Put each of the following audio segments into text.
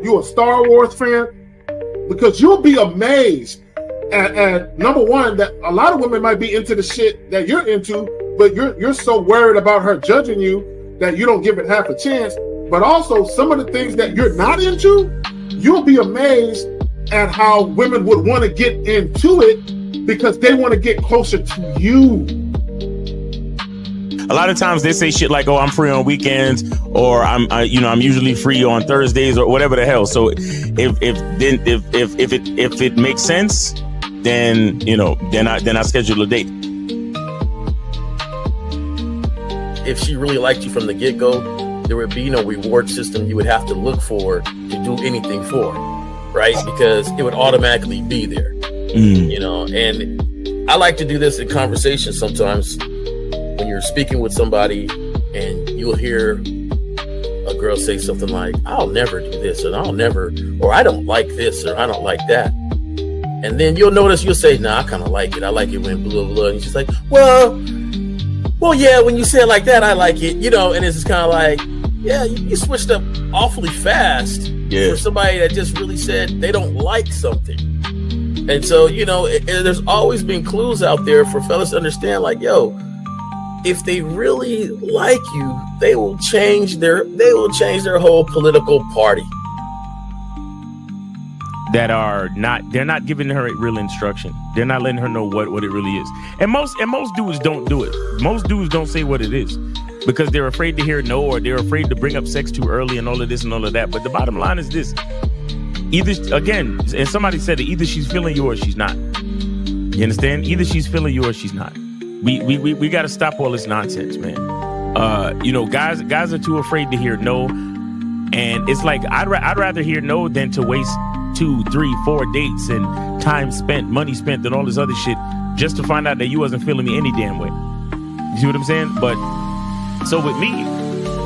You a Star Wars fan? Because you'll be amazed at number one, that a lot of women might be into the shit that you're into, but you're so worried about her judging you that you don't give it half a chance. But also some of the things that you're not into, you'll be amazed at how women would want to get into it because they want to get closer to you. A lot of times they say shit like, "Oh, I'm free on weekends," or I'm usually free on Thursdays," or whatever the hell. So if it makes sense, then I schedule a date. If she really liked you from the get-go, there would be no reward system you would have to look for to do anything for, right? Because it would automatically be there, And I like to do this in conversation sometimes. When you're speaking with somebody and you'll hear a girl say something like, "I'll never do this," or "I don't like this," or "I don't like that." And then you'll notice you'll say, "Nah, I kind of like it. I like it when blah, blah, blah." And she's like, well, yeah, when you say it like that, I like it, and it's just kind of like, yeah, you switched up awfully fast for somebody that just really said they don't like something. And so, there's always been clues out there for fellas to understand, like, yo, if they really like you, they will change their whole political party. They're not giving her real instruction. They're not letting her know what it really is. And most dudes don't do it. Most dudes don't say what it is because they're afraid to hear no, or they're afraid to bring up sex too early and all of this and all of that. But the bottom line is this. Either, again, and somebody said it, either she's feeling you or she's not. You understand? Either she's feeling you or she's not. We got to stop all this nonsense, man. Guys are too afraid to hear no, and it's like I'd rather hear no than to waste 2, 3, 4 dates and time spent, money spent, and all this other shit just to find out that you wasn't feeling me any damn way. You see what I'm saying? But so with me,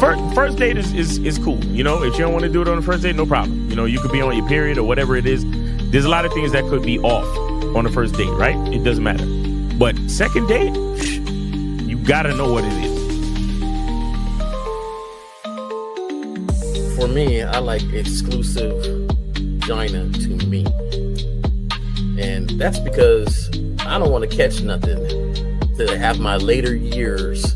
first date is cool. If you don't want to do it on the first date, no problem. You could be on your period or whatever it is. There's a lot of things that could be off on the first date, right? It doesn't matter. But second date, you gotta know what it is. For me, I like exclusive vagina to me. And that's because I don't want to catch nothing to have my later years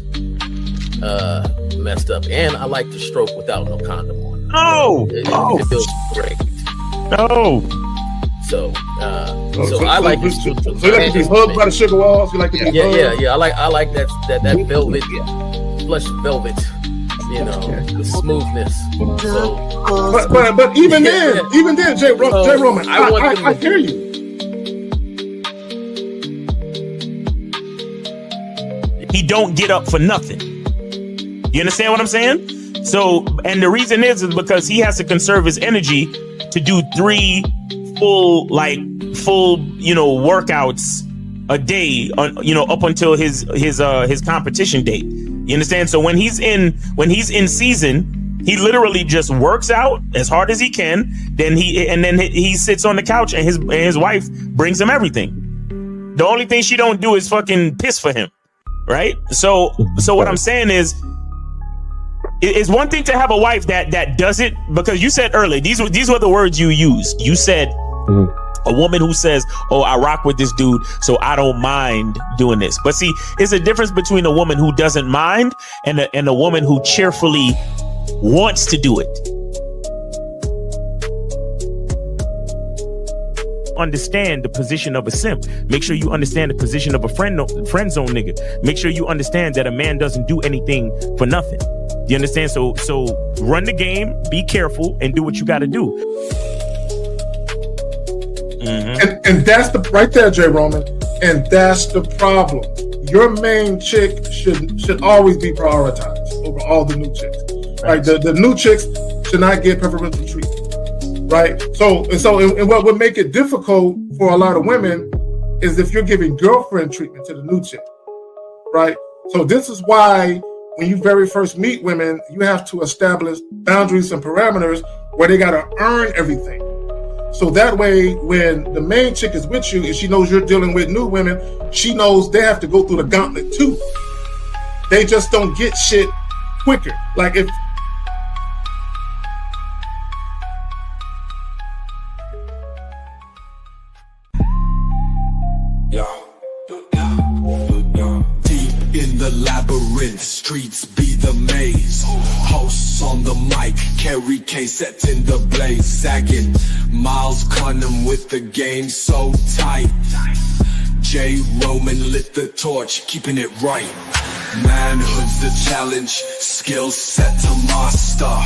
messed up. And I like to stroke without no condom on. It feels great. No. So I like it. So you like to be hugged by the sugar walls? You like to be hugged? Yeah. I like that velvet, plush velvet. The smoothness. So, but even then, Jay Roman, I hear you. He don't get up for nothing. You understand what I'm saying? So, and the reason is because he has to conserve his energy to do 3 full workouts a day up until his competition date. You understand? So when he's in season, he literally just works out as hard as he can. Then he sits on the couch and his wife brings him everything. The only thing she don't do is fucking piss for him, right? So what I'm saying is, it's one thing to have a wife that does it, because you said earlier, these were the words you used. You said a woman who says, "Oh, I rock with this dude, so I don't mind doing this." But see, it's a difference between a woman who doesn't mind and a woman who cheerfully wants to do it. Understand the position of a simp. Make sure you understand the position of a friend zone nigga. Make sure you understand that a man doesn't do anything for nothing. You understand? So run the game, be careful, and do what you got to do. Mm-hmm. And that's right there, Jay Roman. And that's the problem. Your main chick should always be prioritized over all the new chicks. Right? The new chicks should not get preferential treatment. Right? So what would make it difficult for a lot of women is if you're giving girlfriend treatment to the new chick. Right? So this is why when you very first meet women, you have to establish boundaries and parameters where they got to earn everything. So that way, when the main chick is with you and she knows you're dealing with new women, she knows they have to go through the gauntlet too. They just don't get shit quicker. Like on the mic, Kerry K set in the blaze, sagging. Miles Cunham with the game so tight. J. Roman lit the torch, keeping it right. Manhood's the challenge, skill set to master.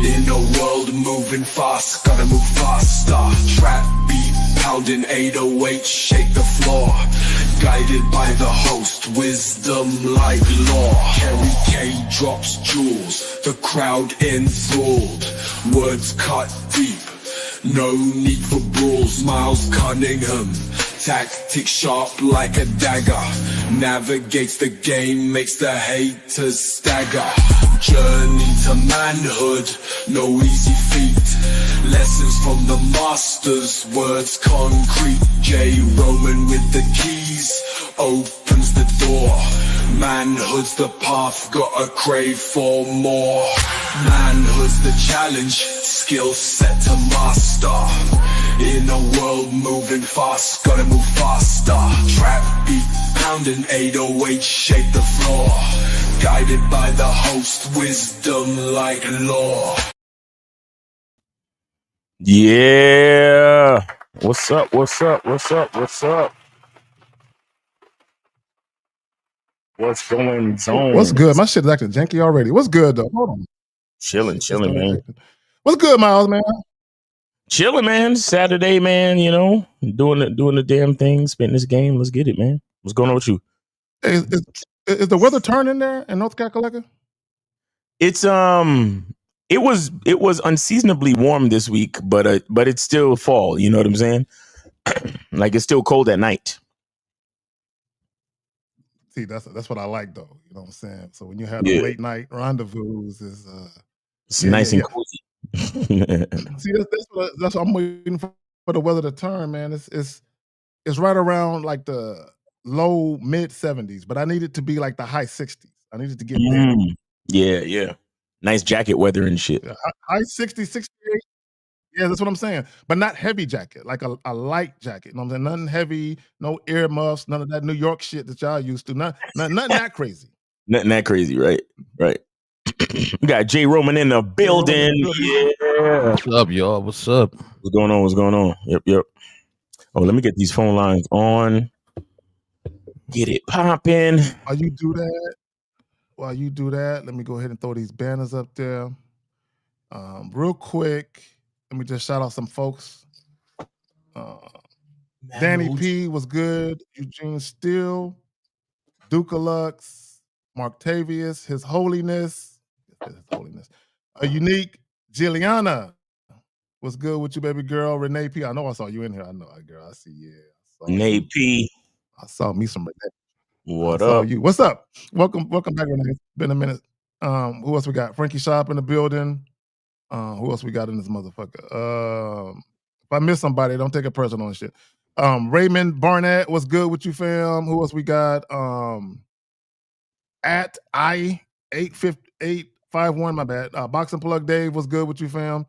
In a world moving fast, gotta move faster. Trap beat, pounding 808, shake the floor. Guided by the host, wisdom like law. Kerry K drops jewels, the crowd enthralled. Words cut deep, no need for brawls. Miles Cunningham, tactics sharp like a dagger. Navigates the game, makes the haters stagger. Journey to manhood, no easy feat. Lessons from the masters, words concrete. J. Roman with the keys, opens the door. Manhood's the path, gotta crave for more. Manhood's the challenge, skill set to master. In a world moving fast, gotta move faster. Trap beat, pounding 808, shake the floor. Guided by the host, wisdom like law. Yeah. What's up? What's up? What's up? What's up? What's going on? What's good? My shit is acting janky already. What's good though? Hold on. Chilling, man. What's good, Miles, man? Chilling, man. Saturday, man. You know, doing the damn thing, spitting this game. Let's get it, man. What's going on with you? Hey, is the weather turning there in North Carolina? It's it was unseasonably warm this week, but it's still fall. You know what I'm saying? Like it's still cold at night. See, that's what I like though. You know what I'm saying? So when you have the late night rendezvous, it's nice and cozy. See, that's what I'm waiting for the weather to turn, man. It's right around like the low mid 70s, but I need it to be like the high 60s. I need it to get there. Yeah. Nice jacket weather and shit. Yeah, high 60s, 68. Yeah, that's what I'm saying. But not heavy jacket, like a light jacket. You know what I'm saying? Nothing heavy, no earmuffs, none of that New York shit that y'all used to. Nothing that crazy. Nothing that crazy, right? We got J. Roman in the building. Yeah. What's up, y'all? What's up? What's going on? Yep. Oh, let me get these phone lines on. Get it popping. While you do that, let me go ahead and throw these banners up there. Real quick, let me just shout out some folks. Danny P was good. Eugene Steele, Dukalux, Marktavius, His Holiness. Unique Jilliana was good with you, baby girl. Renee P. I know I saw you in here. I know, girl. I see you. Renee P. I saw me some Renee. What up? You. What's up? Welcome back, Renee. It's been a minute. Who else we got? Frankie Shop in the building. Who else we got in this motherfucker? If I miss somebody, don't take it personal and shit. Raymond Barnett was good with you, fam. Who else we got? At I85851, my bad. Boxing Plug Dave was good with you, fam.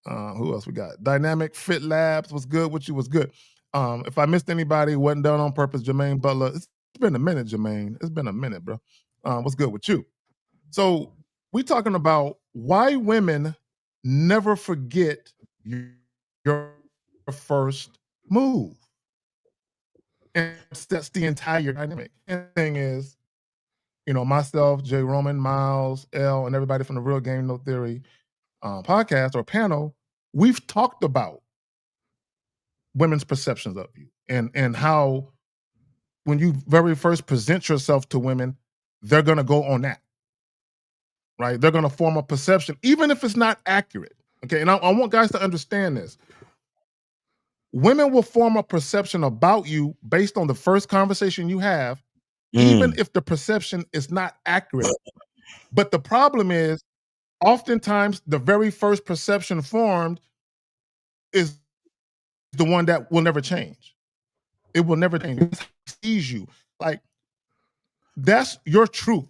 Who else we got? Dynamic Fit Labs was good with you. Was good. If I missed anybody, wasn't done on purpose. Jermaine Butler. It's been a minute, Jermaine. It's been a minute, bro. What's good with you? So we talking about why women never forget your first move. And that's the entire dynamic. And the thing is, you know, myself, J. Roman, Miles, L, and everybody from the Real Game No Theory podcast or panel, we've talked about women's perceptions of you and how when you very first present yourself to women, they're going to go on that, right? They're going to form a perception, even if it's not accurate. Okay, and I want guys to understand this. Women will form a perception about you based on the first conversation you have, even if the perception is not accurate. But the problem is, oftentimes, the very first perception formed is the one that will never change. It will never change. It sees you. Like, that's your truth.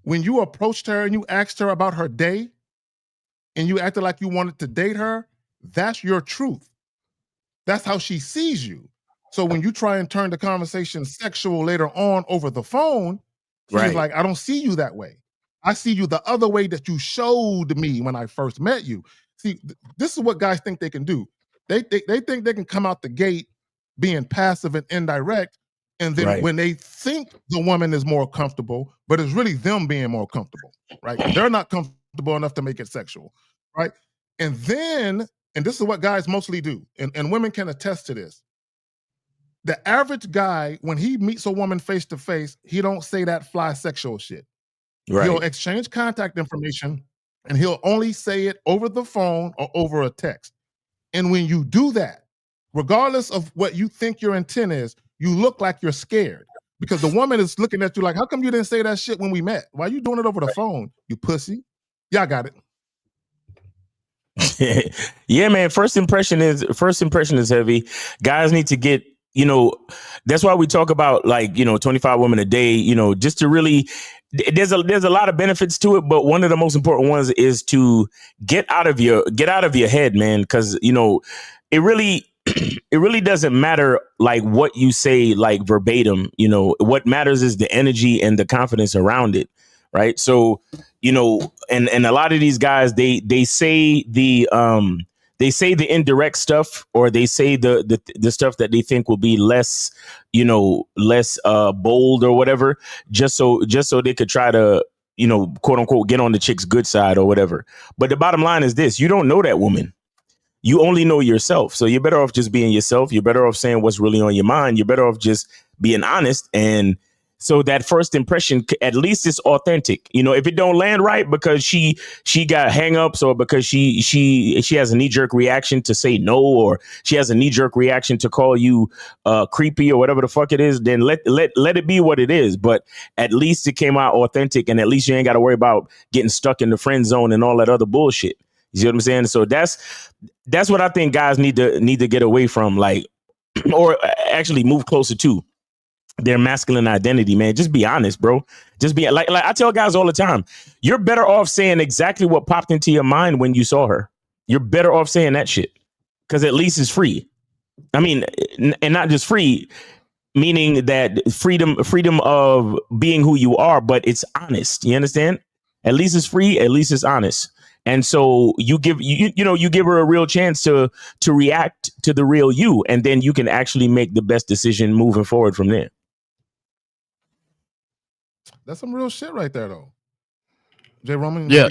When you approached her and you asked her about her day and you acted like you wanted to date her, that's your truth. That's how she sees you. So when you try and turn the conversation sexual later on over the phone, she's like, I don't see you that way. I see you the other way that you showed me when I first met you. See, this is what guys think they can do. They think they can come out the gate being passive and indirect, and then when they think the woman is more comfortable, but it's really them being more comfortable, right? And they're not comfortable enough to make it sexual, right? And then, and this is what guys mostly do, and women can attest to this. The average guy, when he meets a woman face to face, he don't say that fly sexual shit. He'll exchange contact information, and he'll only say it over the phone or over a text. And when you do that, regardless of what you think your intent is, you look like you're scared because the woman is looking at you like, how come you didn't say that shit when we met? Why are you doing it over the phone, you pussy? Yeah, I got it. Yeah, man. First impression is heavy. Guys need to get, that's why we talk about 25 women a day, just to really, there's a lot of benefits to it, but one of the most important ones is to get out of your head, man. Cause it really doesn't matter like what you say, like verbatim, what matters is the energy and the confidence around it. Right. So, and a lot of these guys, they say the indirect stuff, or they say the stuff that they think will be less bold or whatever, just so they could try to, quote unquote, get on the chick's good side or whatever. But the bottom line is this: you don't know that woman. You only know yourself. So you're better off just being yourself. You're better off saying what's really on your mind. You're better off just being honest. And so that first impression, at least it's authentic. If it don't land right because she got hangups, or because she has a knee jerk reaction to say no, or she has a knee jerk reaction to call you creepy or whatever the fuck it is, then let it be what it is. But at least it came out authentic, and at least you ain't got to worry about getting stuck in the friend zone and all that other bullshit. You see what I'm saying? So that's what I think guys need to get away from, or actually move closer to their masculine identity, man. Just be honest, bro. Just be like I tell guys all the time, you're better off saying exactly what popped into your mind when you saw her. You're better off saying that shit, because at least it's free. I mean, and not just free, meaning that freedom of being who you are, but it's honest. You understand? At least it's free. At least it's honest. And so you give her a real chance to react to the real you, and then you can actually make the best decision moving forward from there. That's some real shit right there, though. Jay Roman, Yeah.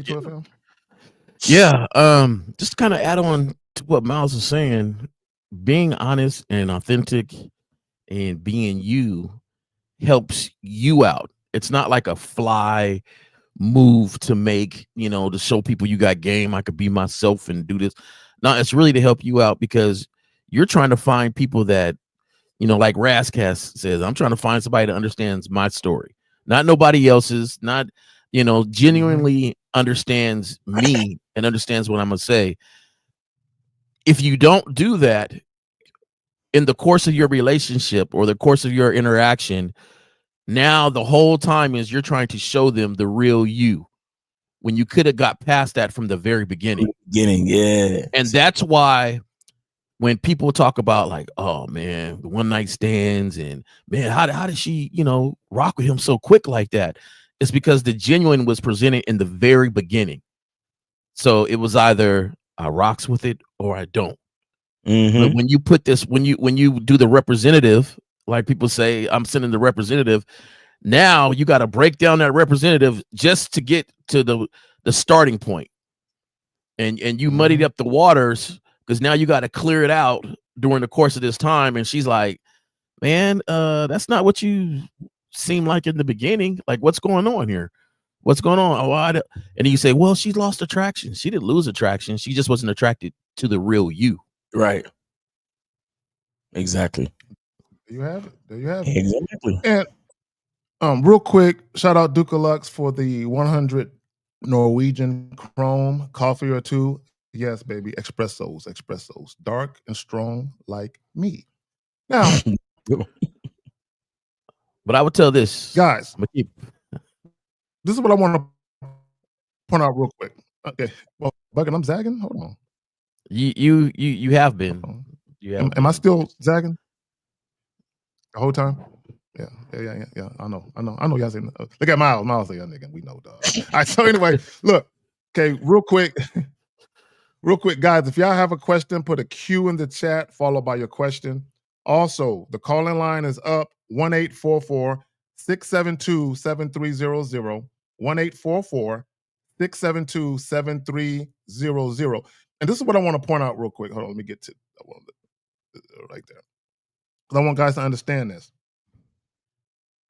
Just to kind of add on to what Miles was saying, being honest and authentic and being you helps you out. It's not like a fly move to make, to show people you got game. I could be myself and do this. No, it's really to help you out, because you're trying to find people that, like Razcast says, I'm trying to find somebody that understands my story, not nobody else's, not, genuinely understands me and understands what I'm going to say. If you don't do that in the course of your relationship or the course of your interaction, now the whole time is you're trying to show them the real you, when you could have got past that from the very beginning. Yeah. And that's why when people talk about like, oh man, the one night stands, and man, how did she, rock with him so quick like that? It's because the genuine was presented in the very beginning. So it was either I rocks with it or I don't. Mm-hmm. But when you put this, when you do the representative, like people say, I'm sending the representative. Now you got to break down that representative just to get to the starting point. And you muddied up the waters, because now you got to clear it out during the course of this time. And she's like, man, that's not what you seem like in the beginning. Like, what's going on here? What's going on? Oh, and then you say, well, she lost attraction. She didn't lose attraction. She just wasn't attracted to the real you. Right. Exactly. There you have it. Exactly. And real quick, shout out Duca Lux for the 100 Norwegian Chrome coffee or two. Yes, baby. Espressos. Dark and strong like me. Now, but I would tell this, guys, this is what I want to point out real quick. Okay. Well, Bucket, I'm zagging. Hold on. You have been. Am I still zagging the whole time? Yeah. I know. Y'all saying, look at Miles. Miles, say, nigga, we know, dog. All right. So anyway, look. Okay, real quick, guys. If y'all have a question, put a Q in the chat followed by your question. Also, the call-in line is up 1-844-672-7300. 1-844-672-7300. And this is what I want to point out real quick. Hold on, let me get to right there. Because I want guys to understand this.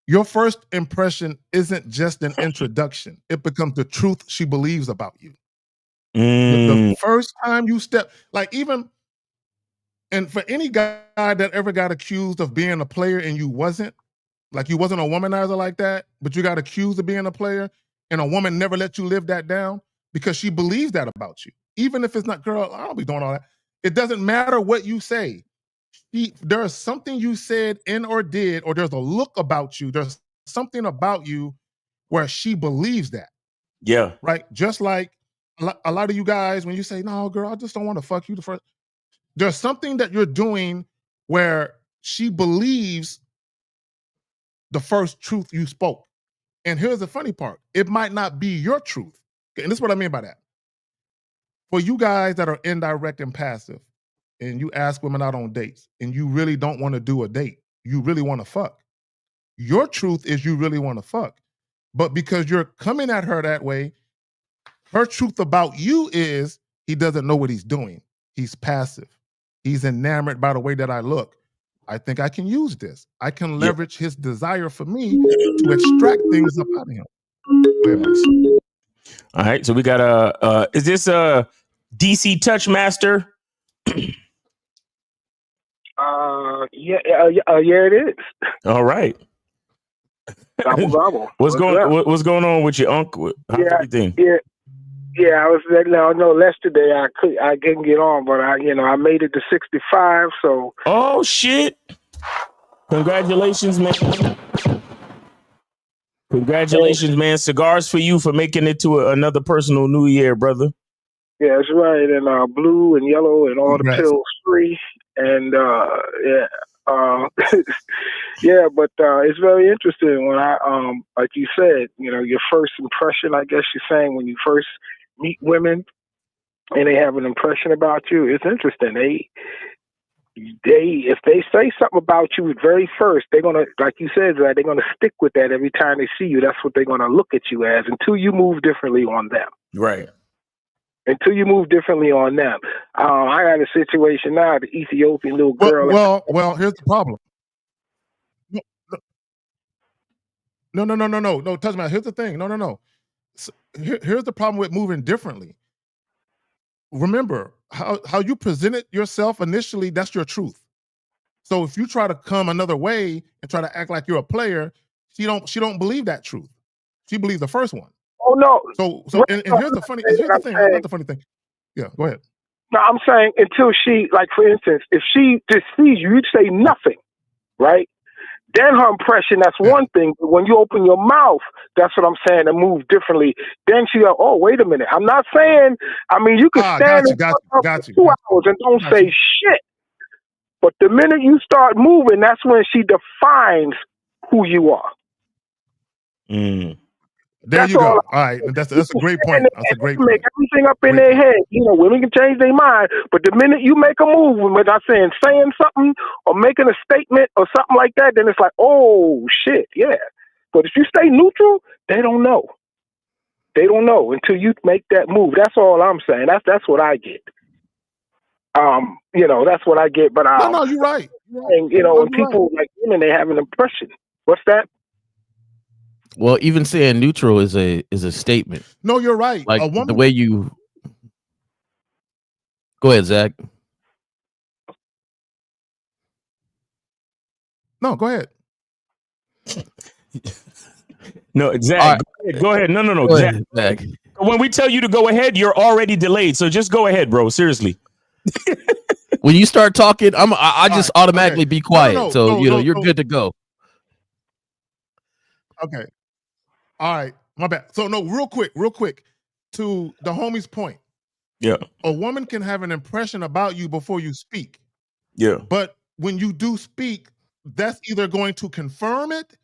Your first impression isn't just an introduction. It becomes the truth she believes about you. The first time you step, like even, and for any guy that ever got accused of being a player and you wasn't, like you wasn't a womanizer like that, but you got accused of being a player and a woman never let you live that down because she believes that about you. Even if it's not, girl, I don't be doing all that. It doesn't matter what you say. There's something you said in or did, or there's a look about you. There's something about you where she believes that. Yeah. Right? Just like a lot of you guys, when you say, no, girl, I just don't want to fuck you the first. There's something that you're doing where she believes the first truth you spoke. And here's the funny part. It might not be your truth. Okay, and this is what I mean by that. For you guys that are indirect and passive, and you ask women out on dates, and you really don't want to do a date, you really want to fuck. Your truth is you really want to fuck. But because you're coming at her that way, her truth about you is he doesn't know what he's doing. He's passive. He's enamored by the way that I look. I think I can use this. I can leverage his desire for me to extract things up out of him. All right, so we got is this a DC Touch Master? Yeah, it is. All right. Gobble. What's going on with your uncle? How's everything? Yeah. I was letting y'all know yesterday I couldn't get on, but I made it to 65. So. Oh shit! Congratulations, man. Congratulations, man. Cigars for you for making it to another personal New Year, brother. Yeah, that's right. And blue and yellow and all the pills free. And yeah, but it's very interesting when I like you said, your first impression, I guess you're saying, when you first meet women and they have an impression about you, it's interesting. If they say something about you very first, they're gonna, like you said, they're gonna stick with that every time they see you. That's what they're gonna look at you as until you move differently on them. Right. Until you move differently on them. I got a situation now, the Ethiopian little girl. Well, here's the problem. No, touch me. Here's the thing. No. So here's the problem with moving differently. Remember how you presented yourself initially, that's your truth. So if you try to come another way and try to act like you're a player, she don't believe that truth. She believes the first one. Oh no. So and here's the thing. Not the funny thing. Yeah, go ahead. No, I'm saying until she, like for instance, if she just sees you, you say nothing, right? Then her impression, that's one thing. But when you open your mouth, that's what I'm saying, and move differently. Then she go, oh, wait a minute. I'm not saying, you could stand for 2 hours and don't say shit. But the minute you start moving, that's when she defines who you are. There you go. All right, that's a great point. That's a great point. Make everything up in their head. Women can change their mind, but the minute you make a move, without saying something or making a statement or something like that, then it's like, oh shit, yeah. But if you stay neutral, they don't know. They don't know until you make that move. That's all I'm saying. That's what I get. That's what I get. But no, you're right. And when people like women, they have an impression. What's that? Well, even saying neutral is a statement. No, you're right. Like a woman, the way you go ahead, Zach. No, go ahead. No, Zach. Right. Go ahead. No. Go ahead, Zach. When we tell you to go ahead, you're already delayed. So just go ahead, bro. Seriously. When you start talking, I just automatically be quiet. You're good to go. Okay. All right, my bad. So no, real quick, to the homie's point. Yeah. A woman can have an impression about you before you speak. Yeah. But when you do speak, that's either going to confirm it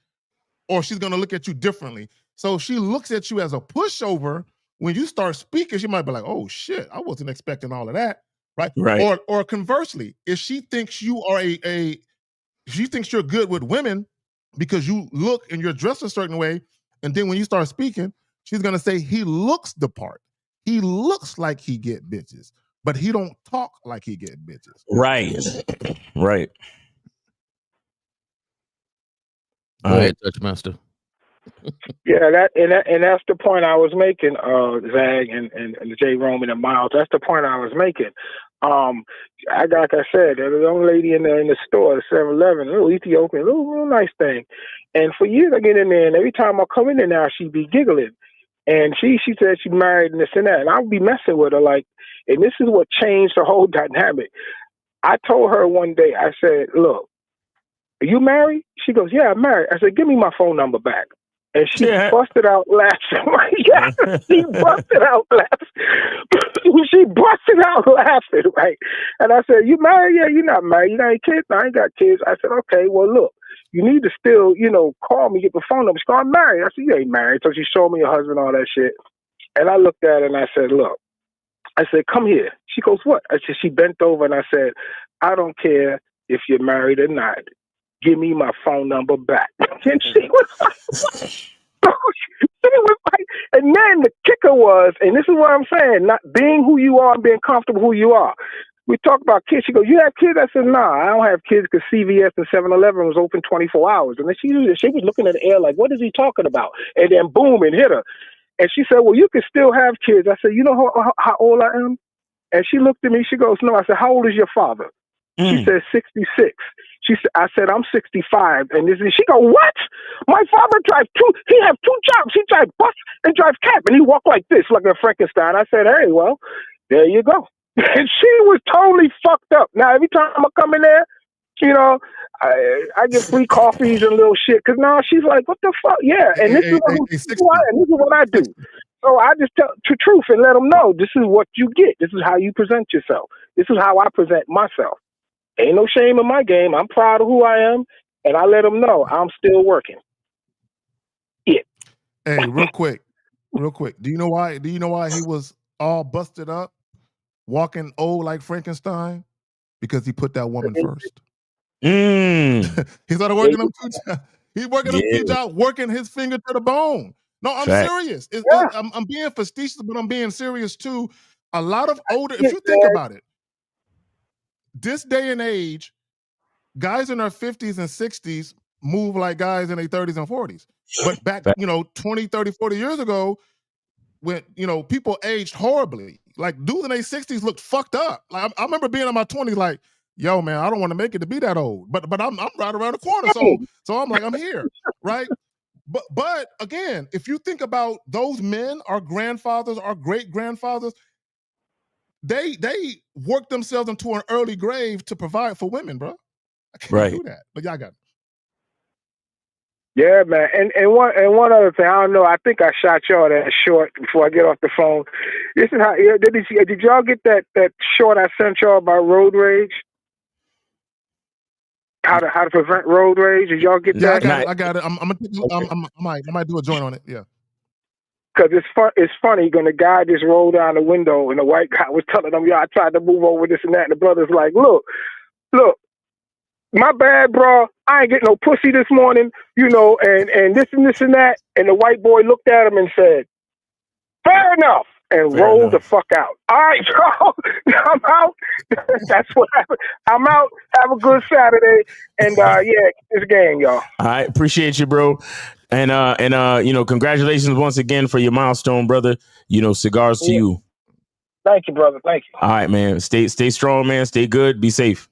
or she's going to look at you differently. So if she looks at you as a pushover, when you start speaking, she might be like, oh shit, I wasn't expecting all of that. Right. Or conversely, if she thinks you are she thinks you're good with women because you look and you're dressed a certain way, and then when you start speaking, she's gonna say he looks the part. He looks like he get bitches, but he don't talk like he get bitches. Right. Right. Go ahead, Touch Master. Yeah, that's the point I was making, Zag and J. Roman and Miles. That's the point I was making. Like I said, there was a young lady in the store, the 7-Eleven, a little Ethiopian, little nice thing. And for years I get in there, and every time I come in there now, she'd be giggling. And she said she married and this and that. And I would be messing with her like, and this is what changed the whole dynamic. I told her one day, I said, look, are you married? She goes, yeah, I'm married. I said, give me my phone number back. And she busted out laughing. Yeah, she busted out laughing. She busted out laughing, right? And I said, you married? Yeah, you're not married. You got any kids? No, I ain't got kids. I said, okay, well, look, you need to still, call me, get the phone number. She goes, I'm married. I said, you ain't married. So she showed me her husband, all that shit. And I looked at her and I said, look, I said, come here. She goes, what? I said, she bent over and I said, I don't care if you're married or not. Give me my phone number back. And she was like, and then the kicker was, and this is what I'm saying, not being who you are and being comfortable who you are. We talk about kids. She goes, you have kids? I said, nah, I don't have kids because CVS and 7-Eleven was open 24 hours. And then she was looking at the air like, what is he talking about? And then boom, it hit her. And she said, well, you can still have kids. I said, you know how old I am? And she looked at me. She goes, no. I said, how old is your father? She said 66. I said, I'm 65. And she go, what? My father he have two jobs. He drive bus and drive cab. And he walk like this, like a Frankenstein. I said, hey, well, there you go. And she was totally fucked up. Now, every time I come in there, I get free coffees and little shit. Because now she's like, what the fuck? Yeah. And this is what I do. So I just tell the truth and let them know this is what you get. This is how you present yourself. This is how I present myself. Ain't no shame in my game. I'm proud of who I am, and I let them know I'm still working. Yeah. Hey, real quick. Do you know why he was all busted up, walking old like Frankenstein? Because he put that woman first. He started working them two jobs. He's working them two jobs, working his finger to the bone. No, I'm serious. I'm being facetious, but I'm being serious too. A lot of older, if you think about it, this day and age, guys in their 50s and 60s move like guys in their 30s and 40s. But back, 20, 30, 40 years ago, when, people aged horribly. Like, dudes in their 60s looked fucked up. Like, I remember being in my 20s like, yo, man, I don't want to make it to be that old. But I'm right around the corner. So I'm like, I'm here, right? But again, if you think about those men, our grandfathers, our great-grandfathers, they worked themselves into an early grave to provide for women, bro. I can't do that. But y'all got it. Yeah, man. And one other thing, I don't know. I think I shot y'all that short before I get off the phone. This is how did y'all get that short I sent y'all about road rage? How to prevent road rage? Did y'all get that? I got it. I might do a joint on it. Yeah. Because it's funny when the guy just rolled down the window and the white guy was telling him, I tried to move over this and that. And the brother's like, look, my bad, bro. I ain't getting no pussy this morning, and this and this and that. And the white boy looked at him and said, fair enough, and rolled the fuck out. All right, y'all. I'm out. That's what happened. I'm out. Have a good Saturday. And this game, y'all. All right. Appreciate you, bro. And congratulations once again for your milestone, brother. Cigars to you. Thank you, brother. Thank you. All right, man. Stay strong, man. Stay good. Be safe.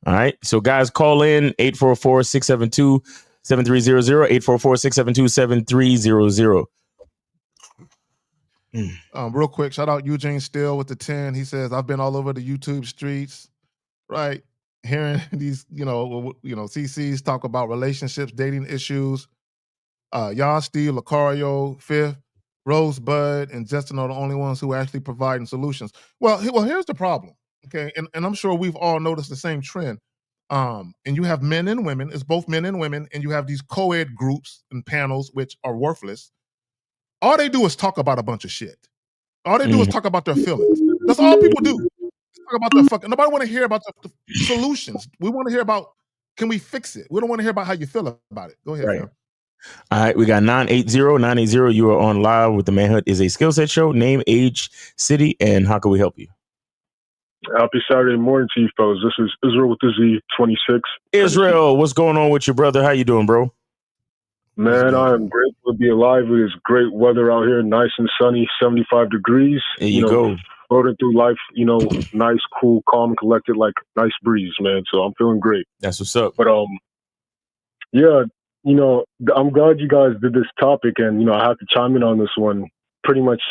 All right. So guys, call in 844-672-7300, 844-672-7300. Real quick, shout out Eugene Steele with the 10. He says, I've been all over the YouTube streets, right? Hearing these, CCs talk about relationships, dating issues. Y'all, Steve, Lucario, Fifth, Rosebud, and Justin are the only ones who are actually providing solutions. Well, here's the problem, okay? And I'm sure we've all noticed the same trend. and you have men and women. It's both men and women, and you have these co-ed groups and panels which are worthless. All they do is talk about a bunch of shit. All they do is talk about their feelings. That's all people do. Talk about their fucking. Nobody want to hear about the solutions. We want to hear about, can we fix it? We don't want to hear about how you feel about it. Go ahead, Right. fam. All right, we got 980. You are on live with the Manhood is a Skill Set Show. Name, age, city, and how can we help you? Happy Saturday morning to you, fellas. This is Israel with the Z, 26. Israel, what's going on with your brother? How you doing, bro? Man, I am grateful to be alive. It is great weather out here, nice and sunny, 75 degrees. There you go. Floating through life, nice, cool, calm, collected, like nice breeze, man. So I'm feeling great. That's what's up. But yeah, I'm glad you guys did this topic, and I have to chime in on this one. Pretty much,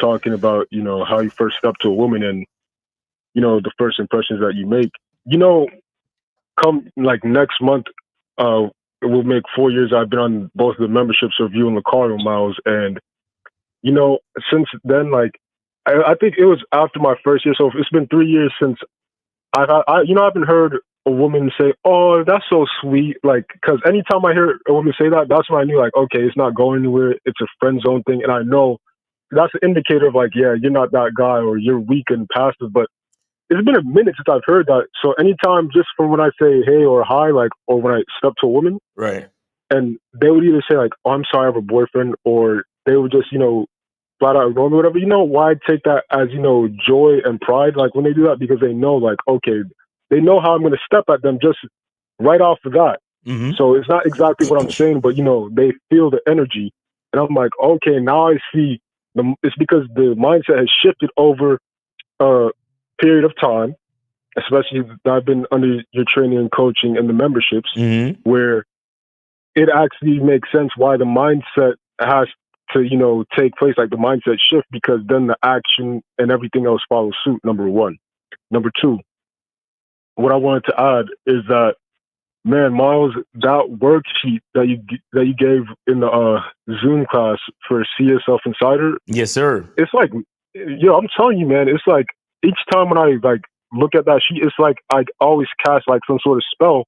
talking about how you first step to a woman and the first impressions that you make. Come like next month, it will make 4 years I've been on both of the memberships of you and Lucario, Miles, and since then, like I think it was after my first year, so it's been 3 years since I haven't heard a woman say, "Oh, that's so sweet." Like, because anytime I hear a woman say that, that's when I knew, like, okay, it's not going anywhere. It's a friend zone thing, and I know that's an indicator of, like, yeah, you're not that guy, or you're weak and passive. But it's been a minute since I've heard that. So anytime, just from when I say hey or hi, like, or when I step to a woman, right, and they would either say like, "Oh, I'm sorry, I have a boyfriend," or they would just flat out ignore me, whatever. Why take that as joy and pride, like when they do that, because they know, like, okay, they know how I'm going to step at them just right off the bat. Mm-hmm. So it's not exactly what I'm saying, but they feel the energy, and I'm like, okay, now I see it's because the mindset has shifted over a period of time, especially that I've been under your training and coaching and the memberships, where it actually makes sense why the mindset has to take place, like the mindset shift, because then the action and everything else follows suit. Number one. Number two, what I wanted to add is that, man, Miles, that worksheet that you gave in the Zoom class for See Yourself Insider. Yes, sir. It's like, I'm telling you, man, it's like each time when I like look at that sheet, it's like I always cast like some sort of spell,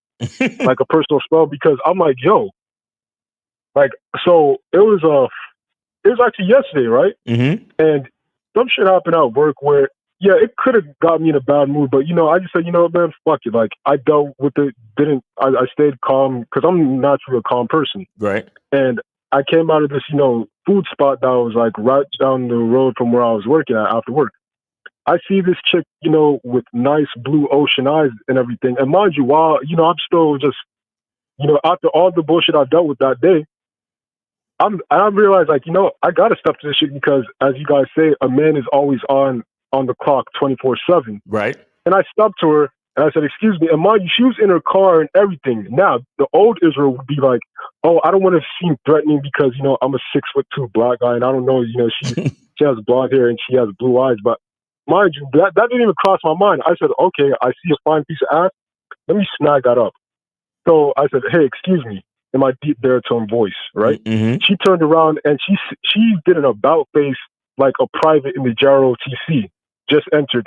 like a personal spell, because I'm like, yo, like, so it was actually yesterday, right? Mm-hmm. And some shit happened at work where, yeah, it could have got me in a bad mood, but I just said, man, fuck it. Like, I dealt with it. I stayed calm because I'm naturally a calm person, right? And I came out of this, food spot that was like right down the road from where I was working at after work. I see this chick, with nice blue ocean eyes and everything. And mind you, while I'm still just, after all the bullshit I dealt with that day, I realized, like, I got to step to this shit because, as you guys say, a man is always on the clock 24/7. Right. And I stopped to her and I said, "Excuse me." And mind you, she was in her car and everything. Now, the old Israel would be like, "Oh, I don't want to seem threatening because, I'm a 6'2" black guy and I don't know, she has blonde hair and she has blue eyes." But mind you, that didn't even cross my mind. I said, "Okay, I see a fine piece of ass. Let me snag that up." So I said, "Hey, excuse me," in my deep baritone voice, right? Mm-hmm. She turned around and she did an about face like a private in the JROTC, just entered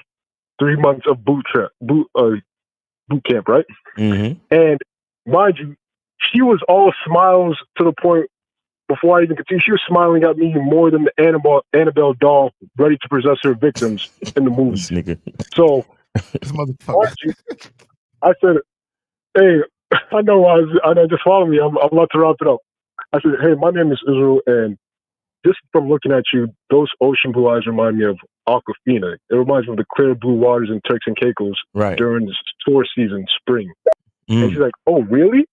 3 months of boot camp, right? Mm-hmm. And mind you, she was all smiles to the point, before I even continue, she was smiling at me more than the Annabelle doll ready to possess her victims in the movie. So I said, "Hey, I know, just follow me. I'm about to wrap it up." I said, "Hey, my name is Israel, and just from looking at you, those ocean blue eyes remind me of Aquafina. It reminds me of the clear blue waters in Turks and Caicos during the tour season, spring." And she's like, "Oh, really?"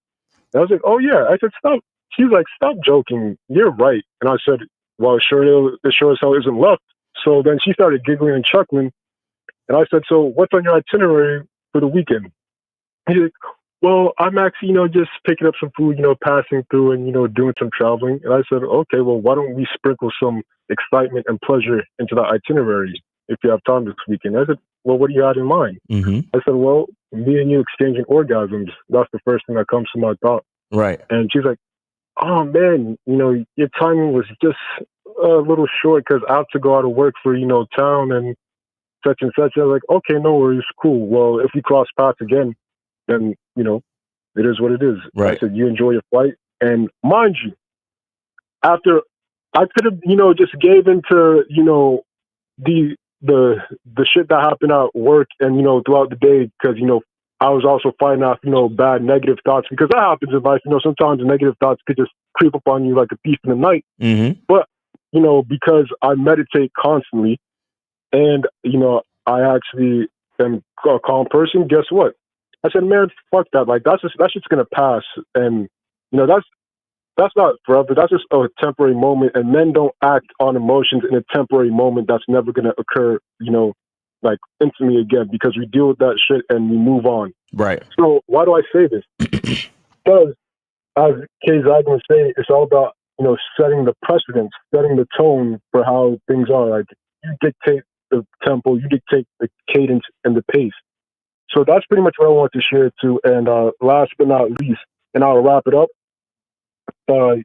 And I was like, "Oh, yeah." I said, "Stop." She's like, "Stop joking. You're right." And I said, "Well, it sure as hell isn't left." So then she started giggling and chuckling. And I said, "So what's on your itinerary for the weekend?" He's like, "Well, I'm actually, just picking up some food, passing through and, doing some traveling." And I said, "Okay, well, why don't we sprinkle some excitement and pleasure into the itinerary if you have time this weekend?" I said, "Well, what do you have in mind?" Mm-hmm. I said, "Well, me and you exchanging orgasms. That's the first thing that comes to my thought." Right. And she's like, "Oh, man, your timing was just a little short because I have to go out of work for, town and such and such." I was like, "Okay, no worries. Cool. Well, if we cross paths again, then you know, it is what it is. Right. I said, you enjoy your flight. And mind you, after I could have, you know, just gave into, you know, the shit that happened at work and, you know, throughout the day, because, you know, I was also fighting off, you know, bad negative thoughts, because that happens in life. You know, sometimes the negative thoughts could just creep up on you like a thief in the night. Mm-hmm. But, you know, because I meditate constantly and, you know, I actually am a calm person, guess what? I said, man, fuck that. Like, that's just going to pass. And, you know, that's not forever. That's just a temporary moment. And men don't act on emotions in a temporary moment that's never going to occur, you know, like instantly again, because we deal with that shit and we move on. Right. So why do I say this? Because, as Kay Zag would say, it's all about, you know, setting the precedence, setting the tone for how things are. Like, you dictate the tempo, you dictate the cadence and the pace. So that's pretty much what I want to share too. And last but not least, and I'll wrap it up. I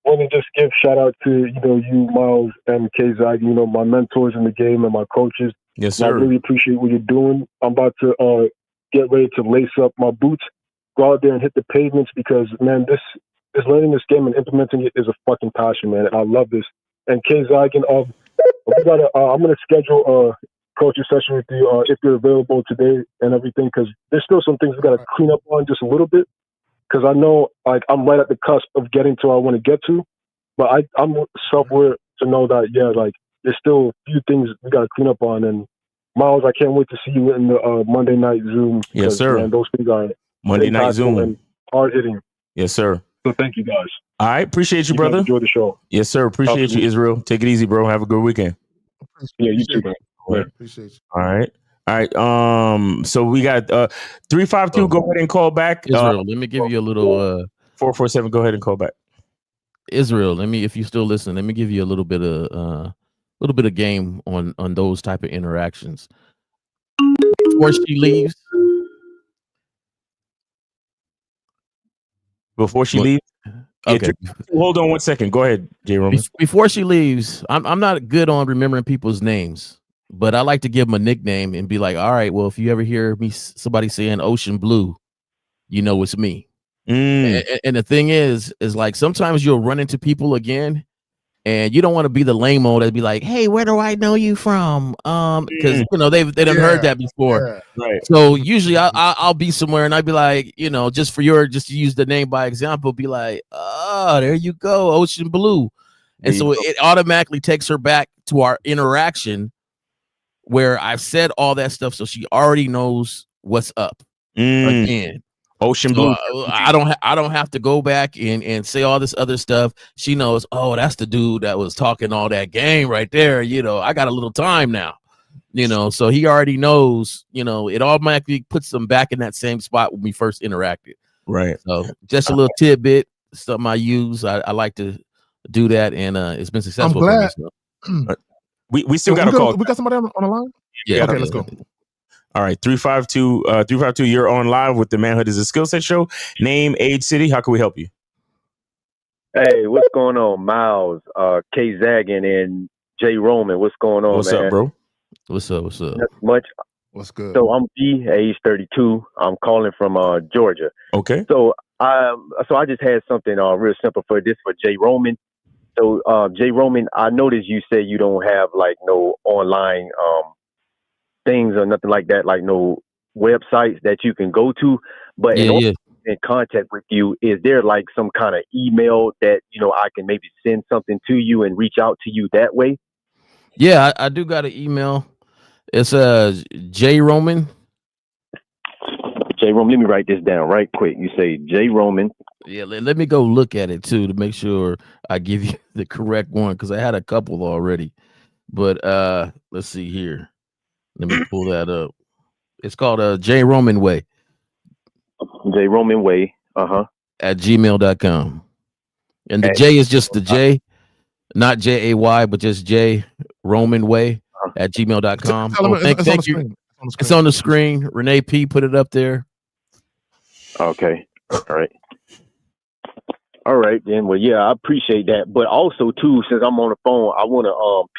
want to just give shout out to, you know, you, Miles, and Kay Zag, you know, my mentors in the game and my coaches. Yes, And I sir. really appreciate what you're doing. I'm about to get ready to lace up my boots, go out there and hit the pavements, because, man, this learning this game and implementing it is a fucking passion, man. And I love this. And Kay Zagan, I'm gonna schedule a coaching session with you if you're available today and everything, because there's still some things we gotta clean up on just a little bit. Because I know, like, I'm right at the cusp of getting to where I want to get to, but I'm self-aware to know that, yeah, like, there's still a few things we got to clean up on. And Miles, I can't wait to see you in the Monday night Zoom. Yes, sir. Man, those things are Monday night impactful Zoom. and hard-hitting. Yes, sir. So thank you, guys. All right. Appreciate you, You guys brother. enjoy the show. Yes, sir. Appreciate Absolutely. you, Israel. Take it easy, bro. Have a good weekend. Yeah, you too, man. All right. Appreciate you. All right. All right. So we got 352. Go ahead and call back. Israel, let me give you a little 447. Go ahead and call back. Israel, if you still listen, let me give you a little bit of game on those type of interactions. Before she leaves. Okay. Hold on 1 second. Go ahead, J. Roman. Before she leaves, I'm not good on remembering people's names, but I like to give them a nickname and be like, all right, well, if you ever hear somebody saying Ocean Blue, you know it's me. And the thing is like, sometimes you'll run into people again and you don't want to be the lame-o that'd be like, hey, where do I know you from? Because you know, they done heard that before. Yeah. Right. So usually I'll be somewhere and I'd be like, you know, just to use the name by example, be like, oh, there you go, Ocean Blue. And so it automatically takes her back to our interaction where I've said all that stuff, so she already knows what's up again. Ocean Blue. I don't have to go back and say all this other stuff. She knows, oh, that's the dude that was talking all that game right there. You know, I got a little time now. You know, so he already knows, you know, it automatically puts them back in that same spot when we first interacted. Right. So just a little tidbit, something I use. I like to do that, and it's been successful. I'm glad. For me, so. We still got a call. We got somebody on the line? Yeah. Okay, let's go. All right, 352, you're on live with the Manhood is a Skill Set show. Name, age, city. How can we help you? Hey, what's going on, Miles, Kay Zagan, and Jay Roman? What's going on, What's man? up, bro? What's up? Not much. What's good? So I'm B, age 32. I'm calling from Georgia. Okay. So I just had something real simple for Jay Roman. So Jay Roman, I noticed you said you don't have like no online things or nothing like that, like no websites that you can go to. But in order to get in contact with you, is there like some kind of email that, you know, I can maybe send something to you and reach out to you that way? Yeah, I do got an email. It's J Roman. J Roman, let me write this down right quick. You say J Roman. Yeah, let me go look at it too to make sure I give you the correct one, because I had a couple already. But let's see here. Let me pull that up. It's called J Roman Way. J Roman Way. At gmail.com. And the J is just the J, not Jay, but just J Roman Way at gmail.com. Thank you. It's on the screen. Renee P put it up there. Okay. All right, then. Well, yeah, I appreciate that. But also, too, since I'm on the phone, I want to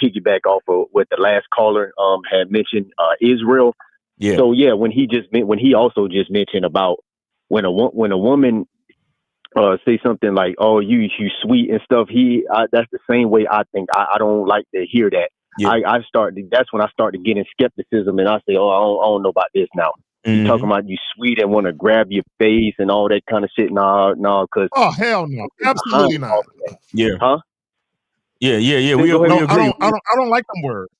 piggyback off of what the last caller had mentioned, Israel. Yeah. So, yeah, when he also just mentioned about when a woman say something like, "Oh, you sweet" and stuff, that's the same way I think. I don't like to hear that. Yeah. That's when I started getting skepticism, and I say, "Oh, I don't know about this now." You talking about you sweet and want to grab your face and all that kind of shit? No, because oh hell no, absolutely not. Yeah. Huh? Yeah. Go ahead. We agree. I don't like them words.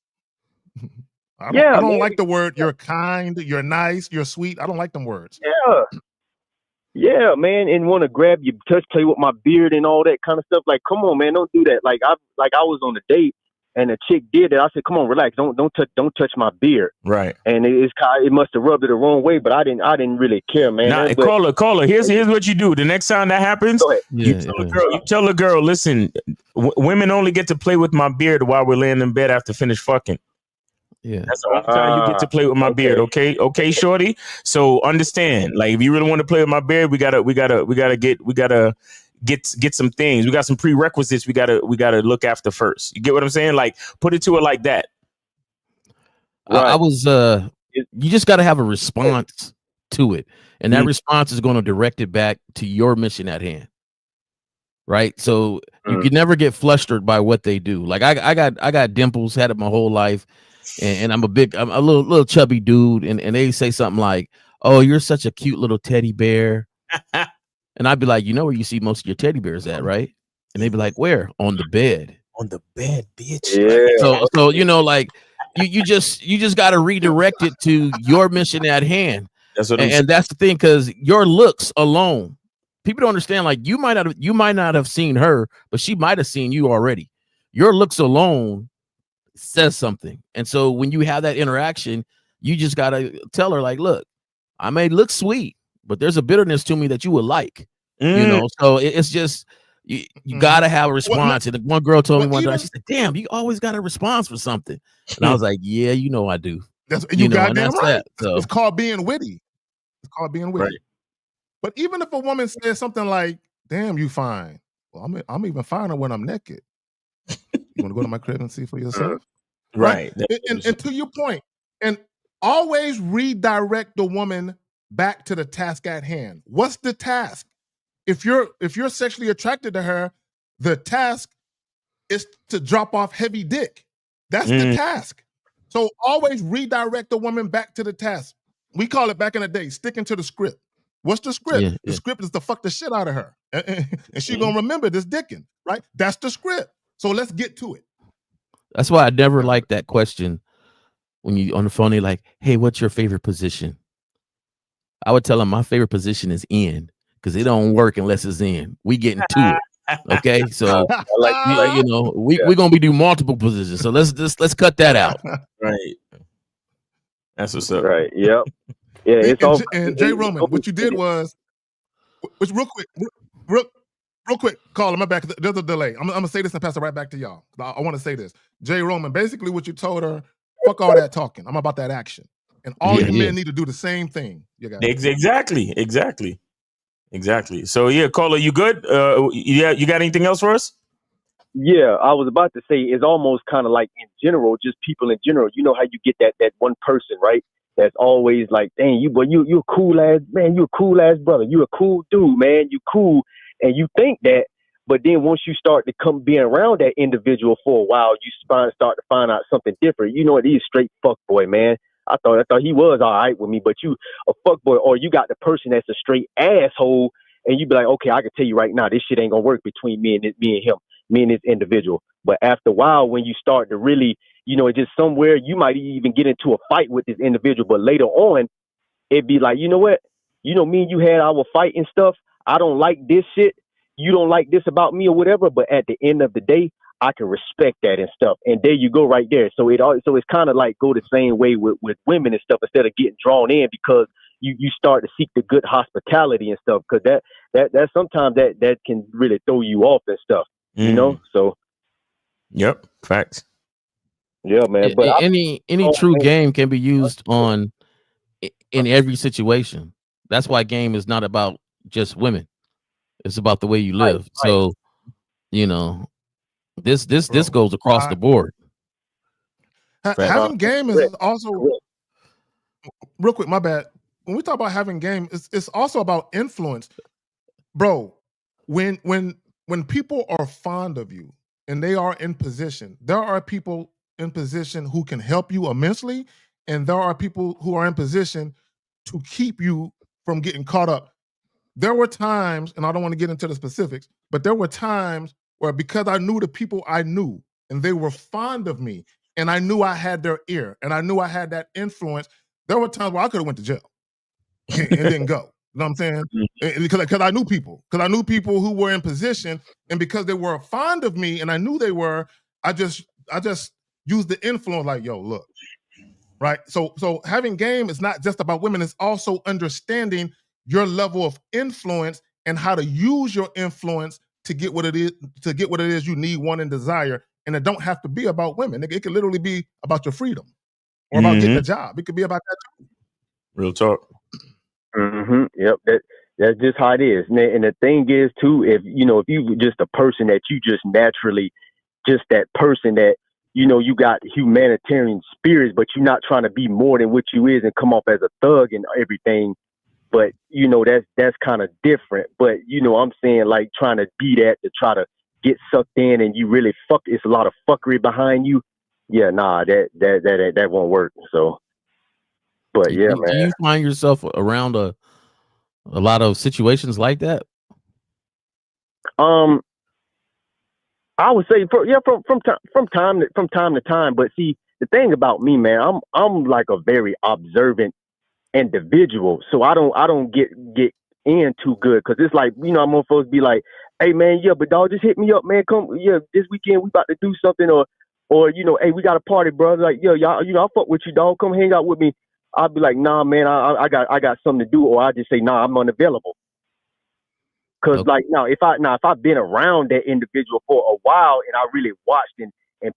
I don't like the word. You're kind. You're nice. You're sweet. I don't like them words. Yeah, man, and want to grab your play with my beard and all that kind of stuff. Like, come on, man, don't do that. Like I was on a date and a chick did it. I said, come on, relax, don't touch my beard. Right. And it must have rubbed it the wrong way, but I didn't really care, man. Nah, caller. Here's what you do. The next time that happens, you tell the girl, listen, women only get to play with my beard while we're laying in bed after finish fucking. Yeah, that's the only time you get to play with my beard. Okay, shorty. So understand, like, if you really want to play with my beard, we gotta get some things. We got some prerequisites. We gotta look after first. You get what I'm saying? Like, put it to her like that. Right. I was. You just got to have a response to it, and that response is going to direct it back to your mission at hand. Right. So you can never get flustered by what they do. Like I got dimples, had it my whole life. And I'm a little chubby dude, and they say something like, "Oh, you're such a cute little teddy bear," and I'd be like, "You know where you see most of your teddy bears at, right?" And they'd be like, "Where? On the bed." On the bed, bitch. Yeah. So like you just got to redirect it to your mission at hand. That's what and that's the thing, because your looks alone, people don't understand. Like you might not have seen her, but she might have seen you already. Your looks alone says something. And so when you have that interaction, you just got to tell her, like, look, I may look sweet, but there's a bitterness to me that you would like, you know? So it's just, you got to have a response. And one girl told me one day, she said, "Damn, you always got a response for something." And I was like, yeah, I do. That's you got damn right. So it's called being witty. Right. But even if a woman says something like, "Damn, you fine." Well, I'm even finer when I'm naked. You want to go to my crib and see for yourself? Right. And to your point, and always redirect the woman back to the task at hand. What's the task? If you're sexually attracted to her, the task is to drop off heavy dick. That's the task. So always redirect the woman back to the task. We call it back in the day, sticking to the script. What's the script? Yeah, the script is to fuck the shit out of her. And she's going to remember this dicking, right? That's the script. So let's get to it. That's why I never liked that question when you on the phone. You're like, "Hey, what's your favorite position?" I would tell them my favorite position is in, because it don't work unless it's in. We getting to it, okay? So we're gonna do multiple positions. So let's cut that out. Right. That's what's up. Right. Yep. Yeah. And Jay Roman, what you did was, real quick, caller, my back. There's a delay. I'm gonna say this and pass it right back to y'all. I want to say this. Jay Roman, basically what you told her, fuck all that talking. I'm about that action. And all you men need to do the same thing. You got exactly. So yeah, caller, you good? You got anything else for us? Yeah, I was about to say, it's almost kind of like in general, just people in general. You know how you get that one person, right? That's always like, "Dang, you a cool ass man. You a cool ass brother. You a cool dude, man. You cool." And you think that, but then once you start to come being around that individual for a while, you start to find out something different. You know what? He's a straight fuck boy, man. I thought he was all right with me, but you a fuck boy, or you got the person that's a straight asshole, and you be like, "Okay, I can tell you right now, this shit ain't gonna work between me and him, me and this individual." But after a while, when you start to really, it's just somewhere you might even get into a fight with this individual, but later on, it'd be like, you know what? Me and you had our fight and stuff. I don't like this shit. You don't like this about me or whatever. But at the end of the day, I can respect that and stuff. And there you go right there. So it's kind of like go the same way with women and stuff, instead of getting drawn in, because you start to seek the good hospitality and stuff. Because that sometimes that can really throw you off and stuff, So. Yep. Facts. Yeah, man. But any true game can be used in every situation. That's why game is not about just women. It's about the way you live. Right. So, this goes across the board. Having game is also real quick. My bad. when we talk about having game, it's also about influence, bro. When people are fond of you and they are in position, there are people in position who can help you immensely, and there are people who are in position to keep you from getting caught up. There were times, and I don't want to get into the specifics, but there were times where, because I knew the people I knew and they were fond of me, and I knew I had their ear and I knew I had that influence, there were times where I could have went to jail and didn't go. You know what I'm saying? Because I knew people. Because I knew people who were in position, and because they were fond of me and I knew they were, I just used the influence like, yo, look. Right? So having game is not just about women, it's also understanding your level of influence and how to use your influence to get what it is you need, want, and desire. And it don't have to be about women. It could literally be about your freedom or about getting a job. It could be about that too. Real talk. Yep. That's just how it is. And the thing is too, if you just a person that you just naturally, just that person that, you got humanitarian spirits, but you're not trying to be more than what you is and come off as a thug and everything. But, that's kind of different. But, I'm saying, like, trying to be that to try to get sucked in and you really it's a lot of fuckery behind you. Yeah, nah, that won't work. So, but yeah, man. Do you find yourself around a lot of situations like that? I would say from time to time. But see, the thing about me, man, I'm like a very observant individual, so I don't get in too good, because it's like, I'm supposed to be like, hey man, yeah, but dog, just hit me up, man. Come, yeah, this weekend we about to do something, or hey, we got a party, brother. Like, yo, y'all, I fuck with you, dog. Come hang out with me. I'll be like, nah, man, I got something to do, or I just say, nah, I'm unavailable. Because like if I've been around that individual for a while and I really watched and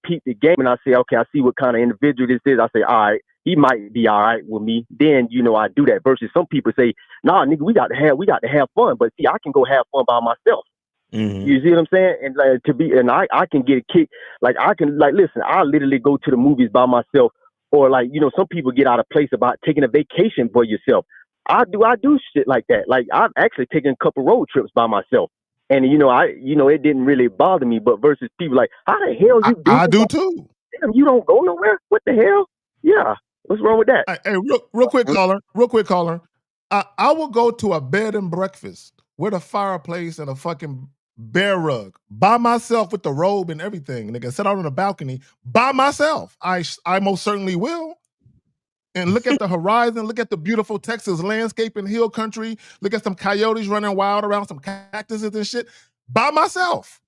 peeped the game, and I say, okay, I see what kind of individual this is. I say, all right, he might be all right with me. Then I do that. Versus some people say, nah, nigga, we got to have fun. But see, I can go have fun by myself. You see what I'm saying? And like I can get a kick. Like I can listen. I literally go to the movies by myself, or like some people get out of place about taking a vacation for yourself. I do shit like that. Like I've actually taken a couple road trips by myself, and it didn't really bother me. But versus people like, how the hell you do? I do too. Damn, you don't go nowhere. What the hell? Yeah, what's wrong with that? Hey, real quick, caller. I will go to a bed and breakfast with a fireplace and a fucking bear rug by myself with the robe and everything. Nigga, sit out on the balcony by myself. I most certainly will. And look at the horizon, look at the beautiful Texas landscape and hill country, look at some coyotes running wild around some cactuses and shit by myself.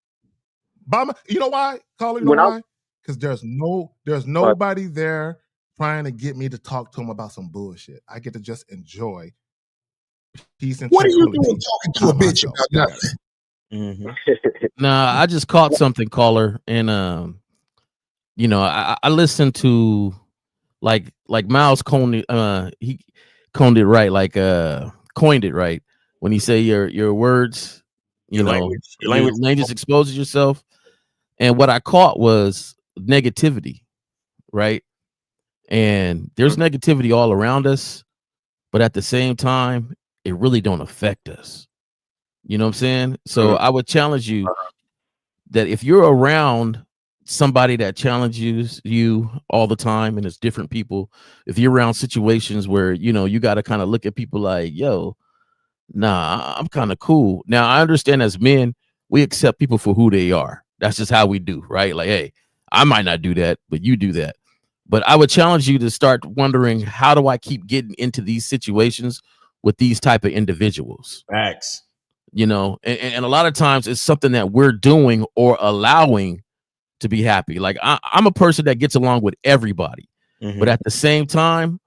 You know why, caller? You know why? Because there's nobody there trying to get me to talk to him about some bullshit. I get to just enjoy peace and tranquility. What are you doing talking to a bitch about nothing? Nah, I just caught something, caller, and I listened to like Miles coined he coined it right, coined it right when he say your words, your language exposes yourself. And what I caught was negativity, right? And there's negativity all around us, but at the same time, it really don't affect us. You know what I'm saying? So I would challenge you that if you're around somebody that challenges you all the time, and it's different people, if you're around situations where you got to kind of look at people like, yo, nah, I'm kind of cool. Now I understand as men, we accept people for who they are. That's just how we do, right? Like, hey, I might not do that, but you do that. But I would challenge you to start wondering, how do I keep getting into these situations with these type of individuals? Facts. And a lot of times it's something that we're doing or allowing to be happy. Like I'm a person that gets along with everybody, but at the same time,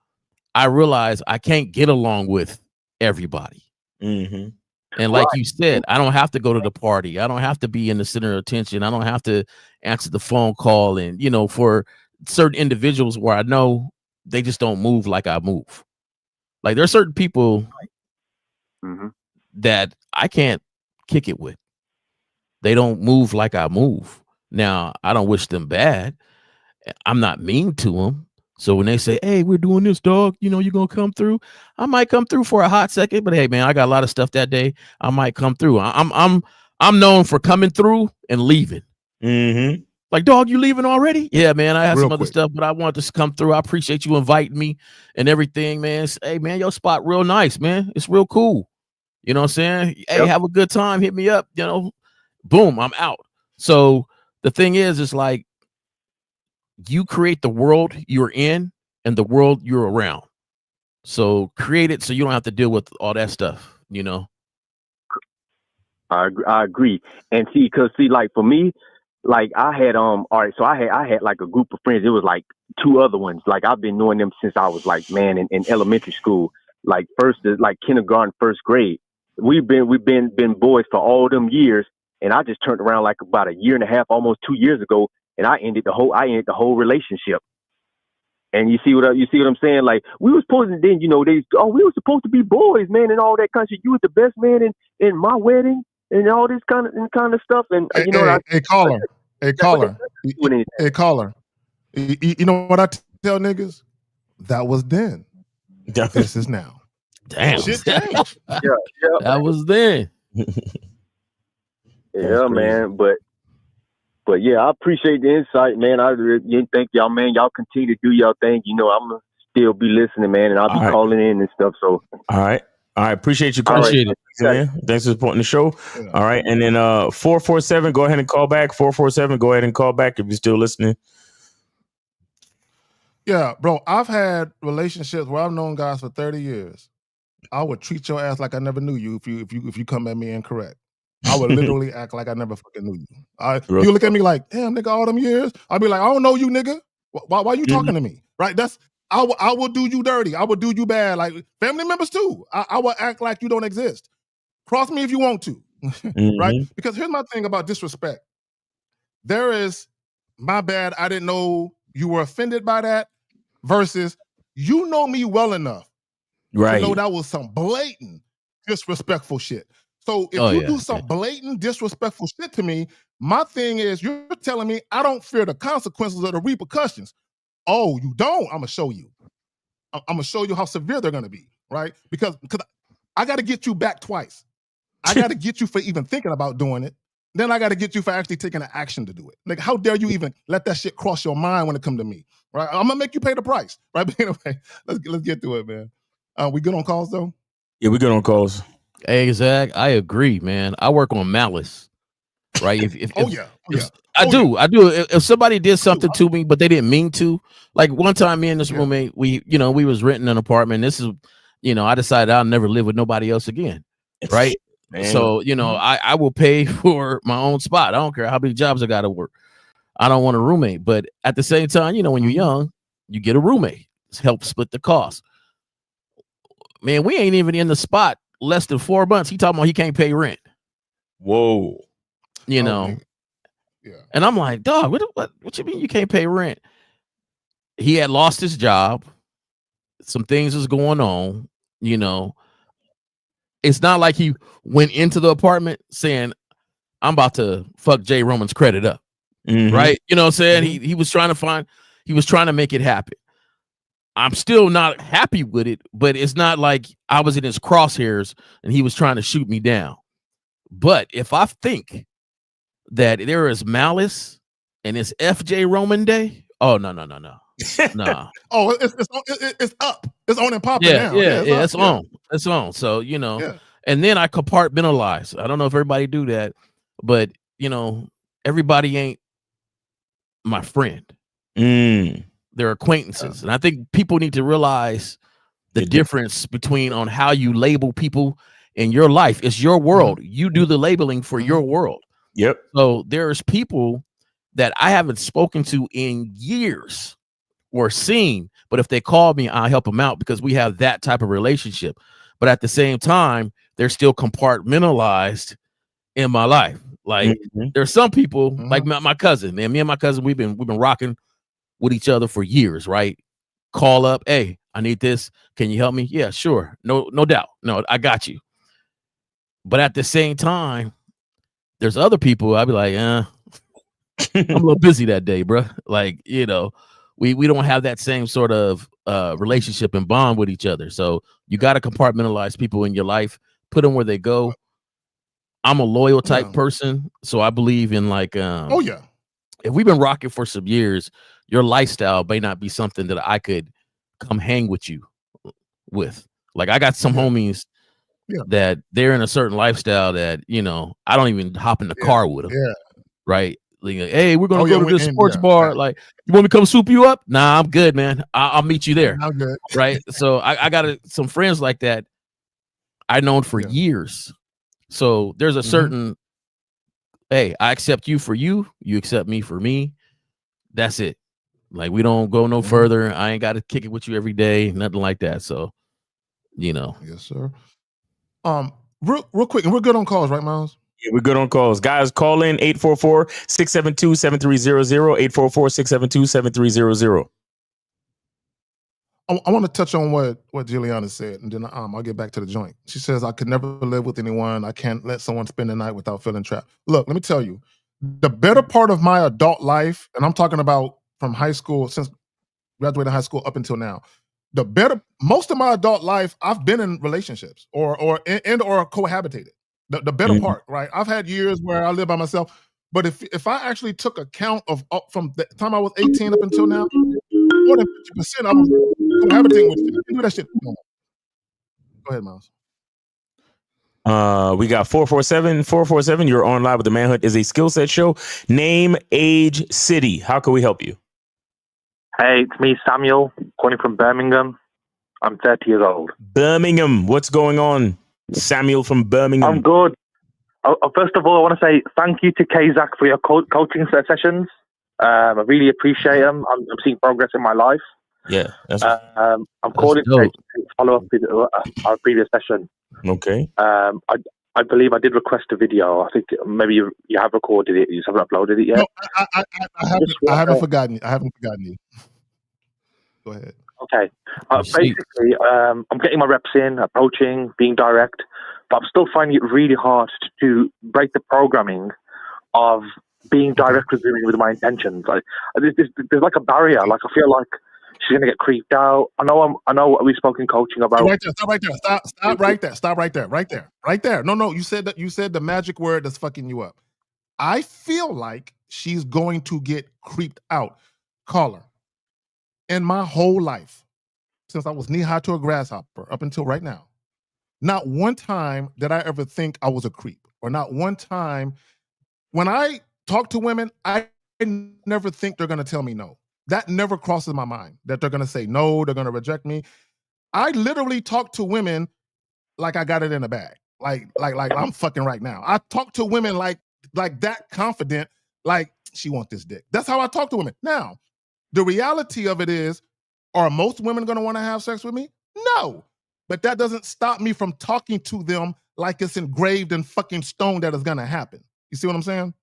I realize I can't get along with everybody. And like you said, I don't have to go to the party. I don't have to be in the center of attention. I don't have to answer the phone call. And, for certain individuals where I know they just don't move like I move. Like there are certain people that I can't kick it with. They don't move like I move. Now, I don't wish them bad. I'm not mean to them, So when they say, "Hey, we're doing this, dog," you gonna come through. I might come through for a hot second, but hey, man, I got a lot of stuff that day. I might come through. I'm known for coming through and leaving. Mm-hmm. Like, dog, you leaving already? Yeah, man. I had Real some other quick. stuff, but I wanted to come through. I appreciate you inviting me and everything, man. Hey, man, your spot real nice, man. It's real cool. You know what I'm saying? Hey, have a good time. Hit me up. Boom, I'm out. So the thing is like you create the world you're in and the world you're around. So create it so you don't have to deal with all that stuff. I agree. And like for me, like I had all right, so I had like a group of friends. It was like two other ones. Like I've been knowing them since I was like, man, in elementary school, like like kindergarten, first grade. We've been boys for all them years, and I just turned around like about a year and a half, almost 2 years ago, and I ended the whole relationship. And you see what I'm saying? Like we were supposed to then, we were supposed to be boys, man, and all that kind of shit. You was the best man in my wedding and all this kind of stuff. And Hey, caller. You know what I tell niggas? That was then. This is now. Damn. Shit changed. Yeah. That was then. Yeah, man. But yeah, I appreciate the insight, man. I really thank y'all, man. Y'all continue to do y'all thing. I'm gonna still be listening, man, and I'll be calling in and stuff. So all right. Appreciate you calling. Thanks for supporting the show. Yeah. All right. And then 447, go ahead and call back. 447, go ahead and call back if you're still listening. Yeah, bro. I've had relationships where I've known guys for 30 years. I would treat your ass like I never knew you if you come at me incorrect. I would literally act like I never fucking knew you. You look at me like, damn, nigga, all them years. I'll be like, I don't know you, nigga. Why you talking to me? Right? I will do you dirty. I will do you bad. Like family members too. I will act like you don't exist. Cross me if you want to. Right? Because here's my thing about disrespect. There is, my bad, I didn't know you were offended by that, versus you know me well enough to know that was some blatant disrespectful shit. So if you do some blatant disrespectful shit to me, my thing is you're telling me I don't fear the consequences or the repercussions. Oh, you don't? I'm gonna show you. I'm gonna show you how severe they're gonna be, right? Because I gotta get you back twice. I gotta get you for even thinking about doing it. Then I gotta get you for actually taking the action to do it. Like, how dare you even let that shit cross your mind when it come to me, right? I'm gonna make you pay the price, right? But anyway, let's get to it, man. We good on calls though? Yeah, we good on calls. Hey, Zach, I agree, man. I work on malice, right? I do. If somebody did something to me, but they didn't mean to, like one time, me and this roommate, we was renting an apartment. This is, I decided I'll never live with nobody else again, right? Man. So I will pay for my own spot. I don't care how many jobs I got to work. I don't want a roommate, but at the same time, when you're young, you get a roommate. Help split the cost. Man, we ain't even in the spot less than 4 months. He talking about he can't pay rent. Whoa. Yeah. And I'm like, dog, what you mean you can't pay rent? He had lost his job. Some things was going on, It's not like he went into the apartment saying, I'm about to fuck Jay Roman's credit up. Right? You know what I'm saying? He was trying to make it happen. I'm still not happy with it, but it's not like I was in his crosshairs and he was trying to shoot me down. But if I think that there is malice and it's FJ Roman Day, oh no. Nah. Oh, it's up. It's on and popping now. It's on. It's on. So, and then I compartmentalize. I don't know if everybody do that, but everybody ain't my friend. They're acquaintances. And I think people need to realize the difference between on how you label people in your life. It's your world. You do the labeling for your world. Yep. So there's people that I haven't spoken to in years or seen, but if they call me, I'll help them out because we have that type of relationship. But at the same time, they're still compartmentalized in my life. Like there's some people like my cousin, man. Me and my cousin, we've been rocking with each other for years, right? Call up, hey, I need this. Can you help me? Yeah, sure. No doubt. No, I got you. But at the same time, there's other people I'd be like, I'm a little busy that day, bro. Like, we don't have that same sort of relationship and bond with each other. So you got to compartmentalize people in your life, put them where they go. I'm a loyal type person, so I believe in like if we've been rocking for some years, your lifestyle may not be something that I could come hang with you with. Like I got some homies that they're in a certain lifestyle that, you know, I don't even hop in the car with them. Right. Like, hey, we're gonna go to this sports bar. Like, you want me to come swoop you up? Nah, I'm good, man. I'll meet you there. I'm good. Right. So I got some friends like that I've known for years. So there's a certain, hey, I accept you for you. You accept me for me. That's it. Like, we don't go no further. I ain't got to kick it with you every day. Nothing like that. So, you know. Yes, sir. Real quick, and we're good on calls, right, Miles? Yeah, we're good on calls. Guys, call in 844-672-7300, 844-672-7300. I want to touch on what Juliana said, and then I'll get back to the joint. She says, I could never live with anyone. I can't let someone spend the night without feeling trapped. Look, let me tell you, the better part of my adult life, and I'm talking about from high school, since graduating high school up until now, most of my adult life, I've been in relationships or cohabitated. The better part, right? I've had years where I live by myself, but if I actually took account of from the time I was 18 up until now, more than 50% I was cohabitating with shit. I can do that shit. Go ahead, Miles. We got 447. You're on live with the Manhood is a skill set show. Name, age, city. How can we help you? Hey, it's me, Samuel, calling from Birmingham. I'm 30 years old. Birmingham. What's going on? Samuel from Birmingham. I'm good. First of all, I want to say thank you to Kazak for your coaching sessions. I really appreciate them. I'm seeing progress in my life. Yeah. I'm calling to follow up with our previous session. Okay. I believe I did request a video. I think maybe you have recorded it. You just haven't uploaded it yet. No, I haven't forgotten you. I haven't forgotten you. Go ahead. Okay. Basically, I'm getting my reps in, approaching, being direct, but I'm still finding it really hard to break the programming of being direct with women with my intentions. Like, there's like a barrier. Like, I feel like she's gonna get creeped out. I know we've spoken coaching about. Stop right there. Stop right there. No. You said the magic word that's fucking you up. I feel like she's going to get creeped out. Caller. In my whole life, since I was knee high to a grasshopper up until right now, not one time did I ever think I was a creep, or not one time when I talk to women, I never think they're going to tell me no. That never crosses my mind, that they're going to say no, they're going to reject me. I literally talk to women like I got it in the bag. Like I'm fucking right now. I talk to women like that confident, like she wants this dick. That's how I talk to women. Now, the reality of it is, are most women going to want to have sex with me? No. But that doesn't stop me from talking to them like it's engraved in fucking stone that is going to happen. You see what I'm saying?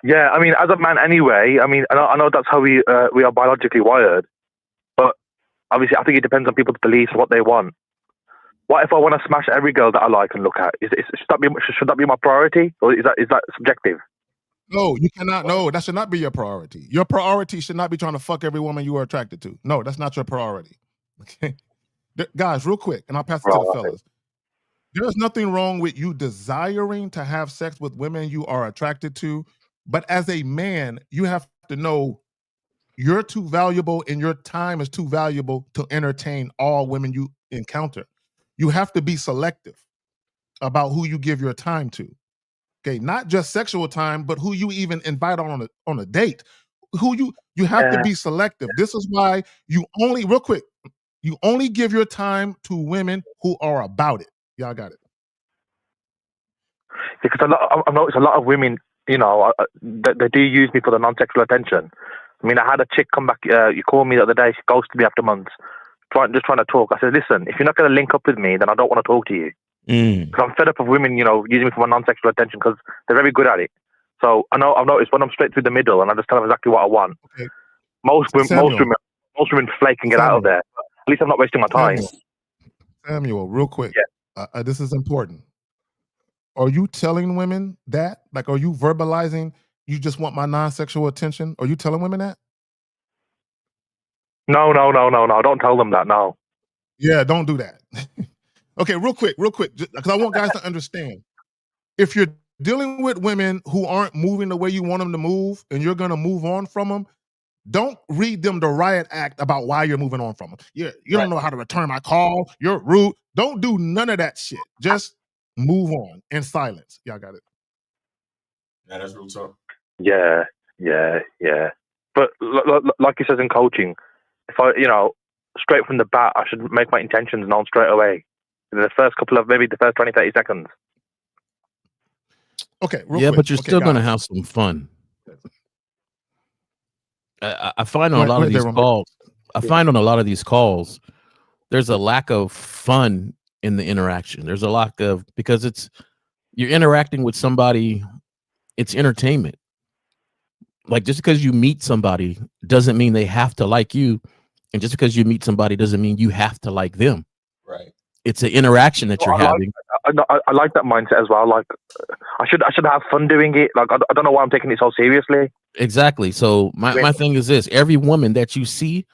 Yeah, I mean, as a man anyway, I mean, I know that's how we are biologically wired, but obviously I think it depends on people's beliefs, what they want. What if I want to smash every girl that I like and look at? Should that be my priority, or is that subjective? No, you cannot. No, that should not be your priority. Your priority should not be trying to fuck every woman you are attracted to. No, that's not your priority. Okay, guys, real quick, and I'll pass it to the fellas. There's nothing wrong with you desiring to have sex with women you are attracted to, but as a man, you have to know you're too valuable and your time is too valuable to entertain all women you encounter. You have to be selective about who you give your time to. Okay, not just sexual time, but who you even invite on a date. You have to be selective. This is why you only give your time to women who are about it. Y'all got it. Because I've noticed a lot of women, you know, they do use me for the non-sexual attention. I mean, I had a chick come back. You called me the other day. She ghosted me after months, just trying to talk. I said, listen, if you're not going to link up with me, then I don't want to talk to you. Because I'm fed up of women, you know, using me for my non-sexual attention because they're very good at it. So I've noticed when I'm straight through the middle and I just tell them exactly what I want. Okay. Most women flake and get out of there. At least I'm not wasting my time. Samuel, real quick. Yeah. This is important. Are you telling women that? Like, are you verbalizing, you just want my non-sexual attention? Are you telling women that? No. Don't tell them that. No. Yeah, don't do that. Okay, real quick, because I want guys to understand. If you're dealing with women who aren't moving the way you want them to move, and you're gonna move on from them, don't read them the riot act about why you're moving on from them. You don't know how to return my call. You're rude. Don't do none of that shit. Just move on in silence. Y'all got it. Yeah, that's real talk. Yeah. But like he says in coaching, if I, straight from the bat, I should make my intentions known straight away. In the first couple of, maybe the first 20, 30 seconds. Okay, yeah, quick. But you're still going to have some fun. I find on a lot of these calls, on a lot of these calls, there's a lack of fun in the interaction. There's a lack of, because you're interacting with somebody, it's entertainment. Like, just because you meet somebody doesn't mean they have to like you. And just because you meet somebody doesn't mean you have to like them. Right. It's an interaction that you're having. I like that mindset as well. Like, I should have fun doing it. Like, I don't know why I'm taking it so seriously. Exactly. So my thing is this: every woman that you see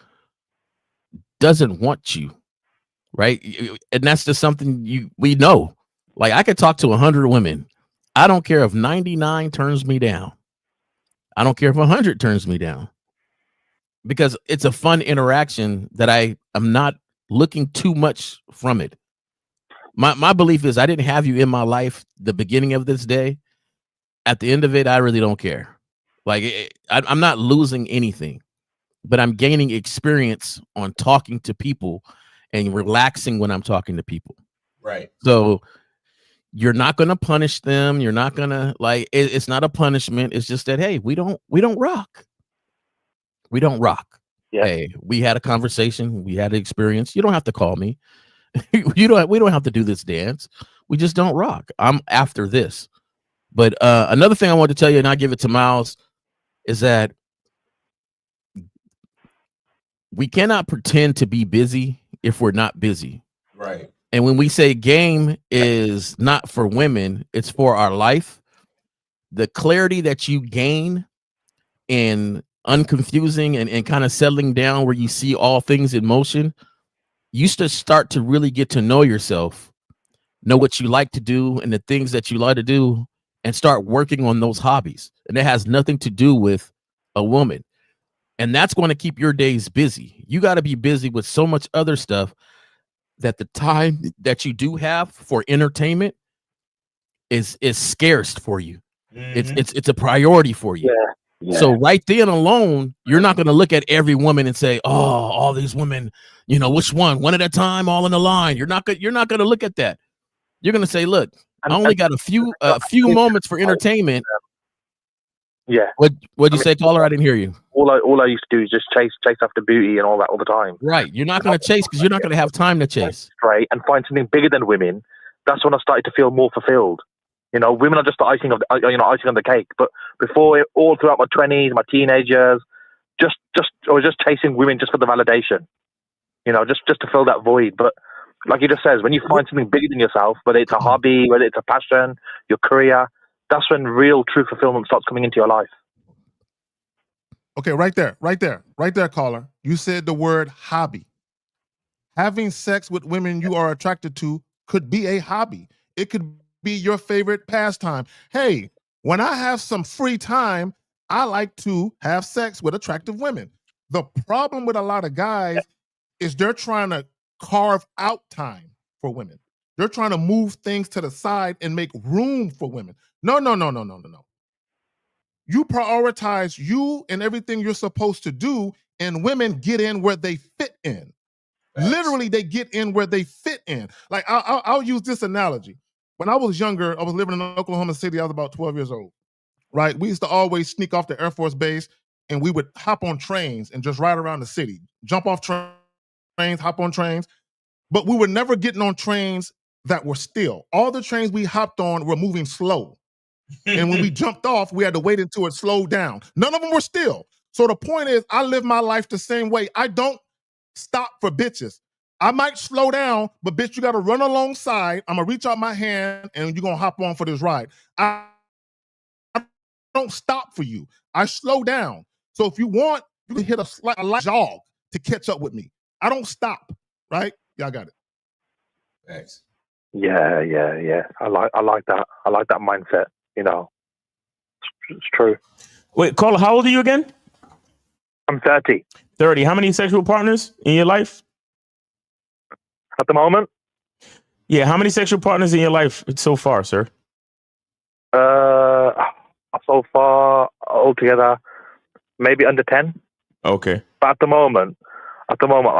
doesn't want you, right? And that's just something we know. Like, I could talk to 100 women. I don't care if 99 turns me down. I don't care if 100 turns me down, because it's a fun interaction that I'm not looking too much from it. My belief is I didn't have you in my life the beginning of this day. At the end of it, I really don't care. Like, I'm not losing anything, but I'm gaining experience on talking to people and relaxing when I'm talking to people. Right. So you're not going to punish them. You're not going to, like, it's not a punishment. It's just that, hey, we don't rock. We don't rock. Yeah. Hey, we had a conversation. We had an experience. You don't have to call me. We don't have to do this dance. We just don't rock. I'm after this. But another thing I want to tell you, and I give it to Miles, is that we cannot pretend to be busy if we're not busy. Right. And when we say game is not for women, it's for our life. The clarity that you gain in unconfusing and kind of settling down where you see all things in motion, you start to really get to know yourself, know what you like to do and the things that you like to do, and start working on those hobbies. And it has nothing to do with a woman. And that's going to keep your days busy. You got to be busy with so much other stuff that the time that you do have for entertainment is scarce for you. Mm-hmm. It's a priority for you. Yeah. Yeah. So right then alone, you're not going to look at every woman and say, "Oh, all these women, which one at a time, all in a line." You're not going to look at that. You're going to say, "Look, I only got a few moments for entertainment." Yeah. What'd you say, caller? I didn't hear you. All I used to do is just chase after beauty and all that all the time. Right. You're not going to chase because you're not going to have time to chase. Right. And find something bigger than women. That's when I started to feel more fulfilled. Women are just the icing on the cake. But before, all throughout my 20s, my teenage years, I was just chasing women just for the validation. Just to fill that void. But like he just says, when you find something bigger than yourself, whether it's a hobby, whether it's a passion, your career, that's when real true fulfillment starts coming into your life. Okay, right there, caller. You said the word hobby. Having sex with women you are attracted to could be a hobby. It could be your favorite pastime. Hey, when I have some free time, I like to have sex with attractive women. The problem with a lot of guys is they're trying to carve out time for women. They're trying to move things to the side and make room for women. No. You prioritize you and everything you're supposed to do, and women get in where they fit in. Yes. Literally, they get in where they fit in. Like, I'll use this analogy. When I was younger, I was living in Oklahoma City. I was about 12 years old, right? We used to always sneak off the Air Force Base, and we would hop on trains and just ride around the city, jump off trains, hop on trains. But we were never getting on trains that were still. All the trains we hopped on were moving slow. And when we jumped off, we had to wait until it slowed down. None of them were still. So the point is, I live my life the same way. I don't stop for bitches. I might slow down, but bitch, you got to run alongside. I'm going to reach out my hand and you're going to hop on for this ride. I don't stop for you. I slow down. So if you want, you can hit a light jog to catch up with me. I don't stop, right? Y'all got it. Thanks. Yeah. I like that. I like that mindset. You know, it's true. Wait, caller, how old are you again? I'm 30. 30. How many sexual partners in your life? At the moment? Yeah, how many sexual partners in your life so far, sir? So far, altogether, maybe under 10. Okay. But at the moment, I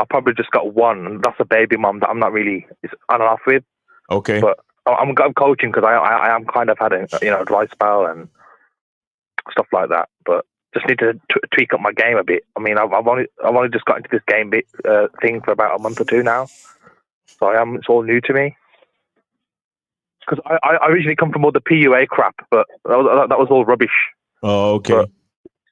probably just got one, and that's a baby mom that I'm not really on and off with. Okay. But I'm coaching because I am kind of having a dry spell and stuff like that. But just need to tweak up my game a bit. I mean, I've only just got into this game thing for about a month or two now, so it's all new to me. Because I originally come from all the PUA crap, but that was all rubbish. Oh, okay.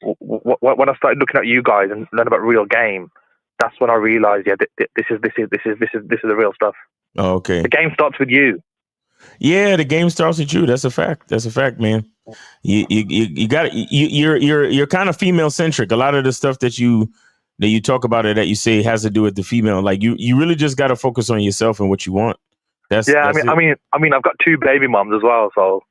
But when I started looking at you guys and learn about real game, that's when I realized, this is the real stuff. Oh, okay. The game starts with you. Yeah, the game starts with you. That's a fact. That's a fact, man. You got you're kind of female centric. A lot of the stuff that you talk about or that you say has to do with the female. Like you really just got to focus on yourself and what you want. I mean, I've got 2 baby moms as well, so.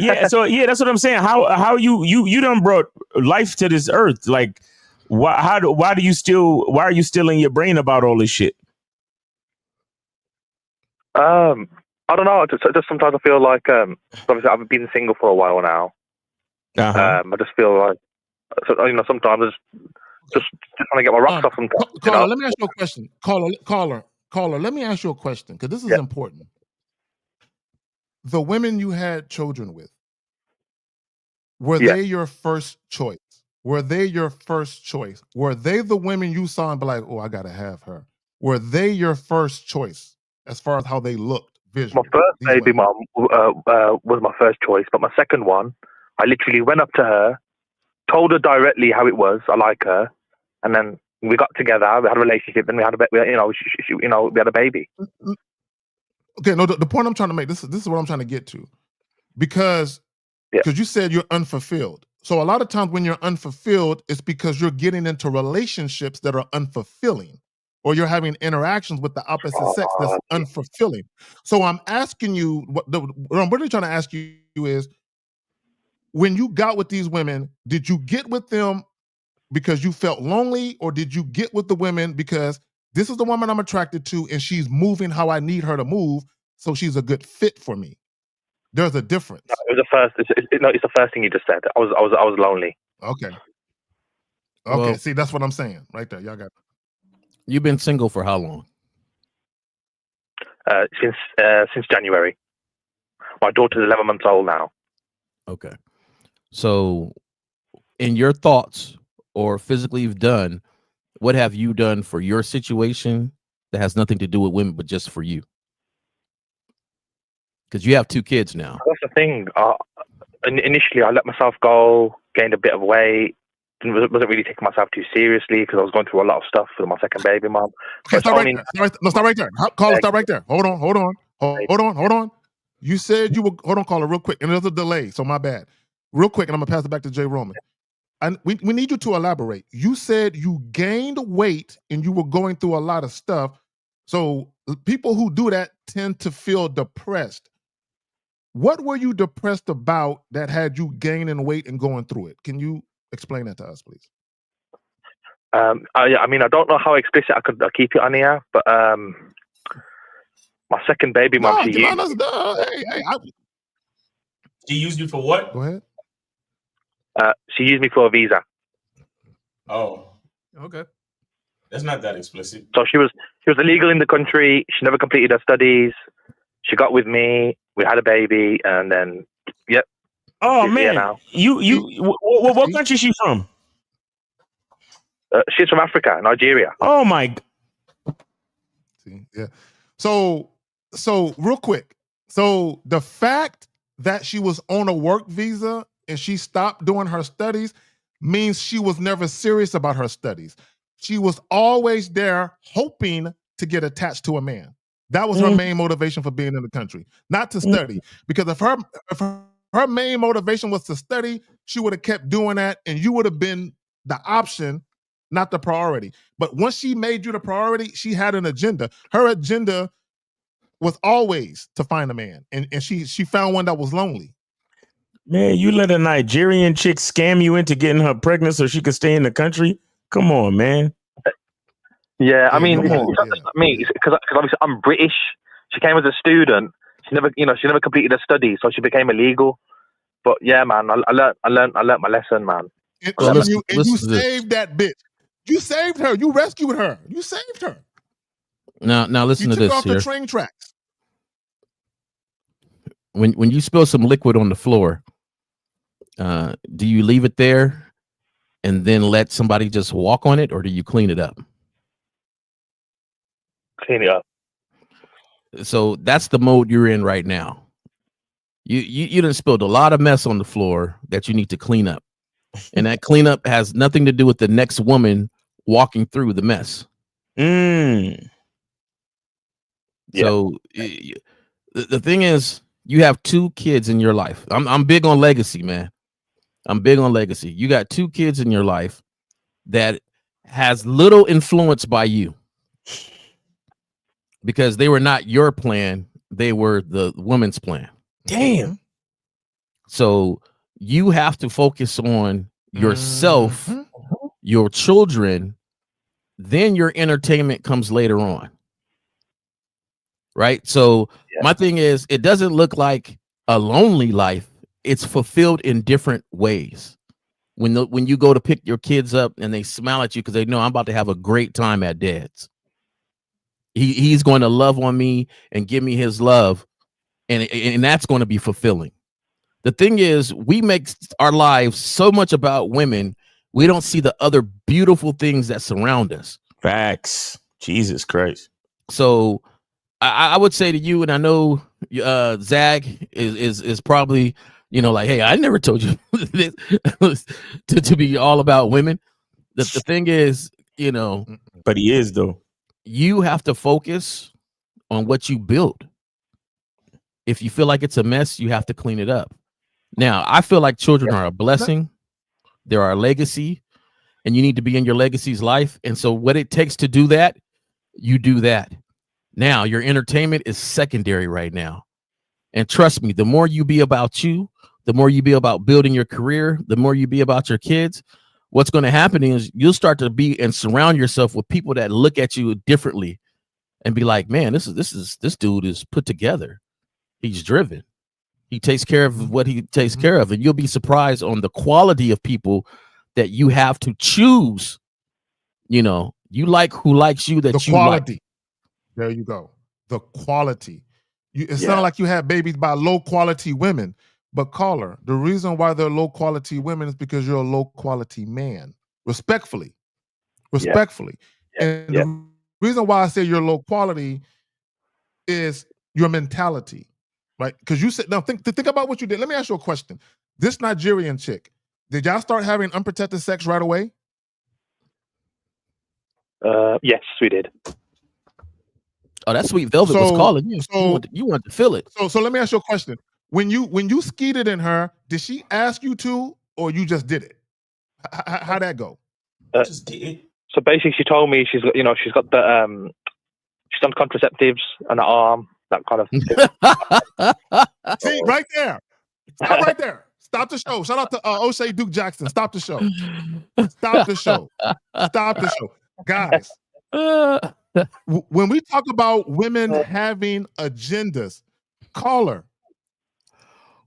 That's what I'm saying. How you done brought life to this earth? Like, why are you still in your brain about all this shit? I don't know. Just sometimes I feel like obviously I've been single for a while now. Uh-huh. I just feel like sometimes just trying to get my rocks off. Sometimes. Caller, let me ask you a question. Caller, let me ask you a question because this is important. The women you had children with, were they your first choice? Were they your first choice? Were they the women you saw and be like, oh, I gotta have her? Were they your first choice as far as how they looked visually? My first baby mom was my first choice, but my second one, I literally went up to her, told her directly how it was. I like her, and then we got together. We had a relationship, and we had we had a baby. Okay, no, the point I'm trying to make, this is what I'm trying to get to. Because you said you're unfulfilled. So a lot of times when you're unfulfilled, it's because you're getting into relationships that are unfulfilling, or you're having interactions with the opposite sex that's unfulfilling. So I'm asking you, what I'm really trying to ask you is, when you got with these women, did you get with them because you felt lonely, or did you get with the women because this is the woman I'm attracted to and she's moving how I need her to move, so she's a good fit for me? There's a difference. No, it was the first. It's the first thing you just said. I was lonely. Okay. Well, see, that's what I'm saying right there. Y'all got it. You've been single for how long? Since January. My daughter's 11 months old now. Okay. So, in your thoughts or physically you've done, what have you done for your situation that has nothing to do with women, but just for you? Because you have 2 kids now. That's the thing. Initially, I let myself go, gained a bit of weight, wasn't really taking myself too seriously because I was going through a lot of stuff with my second baby mom. Okay, stop right there. Caller, stop right there. Hold on. You said you were, hold on, caller, real quick. And there's a delay, so my bad. Real quick, and I'm going to pass it back to Jay Roman. And we need you to elaborate. You said you gained weight and you were going through a lot of stuff. So people who do that tend to feel depressed. What were you depressed about that had you gaining weight and going through it? Can you explain that to us, please? I mean, I don't know how explicit I could keep it on here, but my second baby mom, she used you for what? Go ahead. She used me for a visa. Oh, okay. That's not that explicit. So she was illegal in the country. She never completed her studies. She got with me. We had a baby, and then Oh man, what country is she from? She's from Africa, Nigeria. Oh my. See, yeah. So real quick. So the fact that she was on a work visa and she stopped doing her studies means she was never serious about her studies. She was always there hoping to get attached to a man. That was her main motivation for being in the country, not to study. Because if her main motivation was to study, she would have kept doing that, and you would have been the option, not the priority. But once she made you the priority, she had an agenda. Her agenda was always to find a man, and she found one that was lonely. Man, you let a Nigerian chick scam you into getting her pregnant so she could stay in the country? Come on, man. Yeah, I mean, it's not just like me, because obviously I'm British. She came as a student. She never completed her studies, so she became illegal. But yeah, man, I learned my lesson, man. And you saved that bitch. You saved her. You rescued her. You saved her. Now listen to this. You took her off here. the train tracks. When you spill some liquid on the floor, do you leave it there and then let somebody just walk on it, or do you clean it up? Clean it up. So that's the mode you're in right now. You done spilled a lot of mess on the floor that you need to clean up, and that cleanup has nothing to do with the next woman walking through the mess. So the thing is, you have 2 kids in your life. I'm big on legacy, man. I'm big on legacy. You got 2 kids in your life that has little influence by you because they were not your plan. They were the woman's plan. Damn. So you have to focus on yourself, your children, then your entertainment comes later on. Right? So my thing is, it doesn't look like a lonely life. It's fulfilled in different ways. When you go to pick your kids up and they smile at you because they know I'm about to have a great time at dad's. He's going to love on me and give me his love, and that's going to be fulfilling. The thing is, we make our lives so much about women, we don't see the other beautiful things that surround us. Facts. Jesus Christ. So I would say to you, and I know Zag is probably, like, hey, I never told you this to be all about women. The thing is, but he is, though. You have to focus on what you build. If you feel like it's a mess, you have to clean it up. Now, I feel like children are a blessing. They're our legacy, and you need to be in your legacy's life. And so what it takes to do that, you do that. Now, your entertainment is secondary right now. And trust me, the more you be about you, the more you be about building your career, the more you be about your kids, what's going to happen is you'll start to be and surround yourself with people that look at you differently and be like, man, this dude is put together. He's driven. He takes care of what he takes care of. And you'll be surprised on the quality of people that you have to choose. You like who likes you, that you quality. Like. There you go. The quality. It's not like you have babies by low quality women, but caller, the reason why they're low quality women is because you're a low quality man. Respectfully. And the reason why I say you're low quality is your mentality, right? Because you said, now think about what you did. Let me ask you a question. This Nigerian chick, did y'all start having unprotected sex right away? Yes, we did. Oh, that Sweet Velvet was calling you. You want to feel it. So let me ask you a question. When you skeeted in her, did she ask you to, or you just did it? How'd that go? Just did it. So basically, she told me she's got the she's done contraceptives on her arm, that kind of thing. See, right there. Stop right there. Stop the show. Shout out to O'Shea Duke Jackson. Stop the show. Stop the show. Stop the show. Guys, when we talk about women having agendas, caller,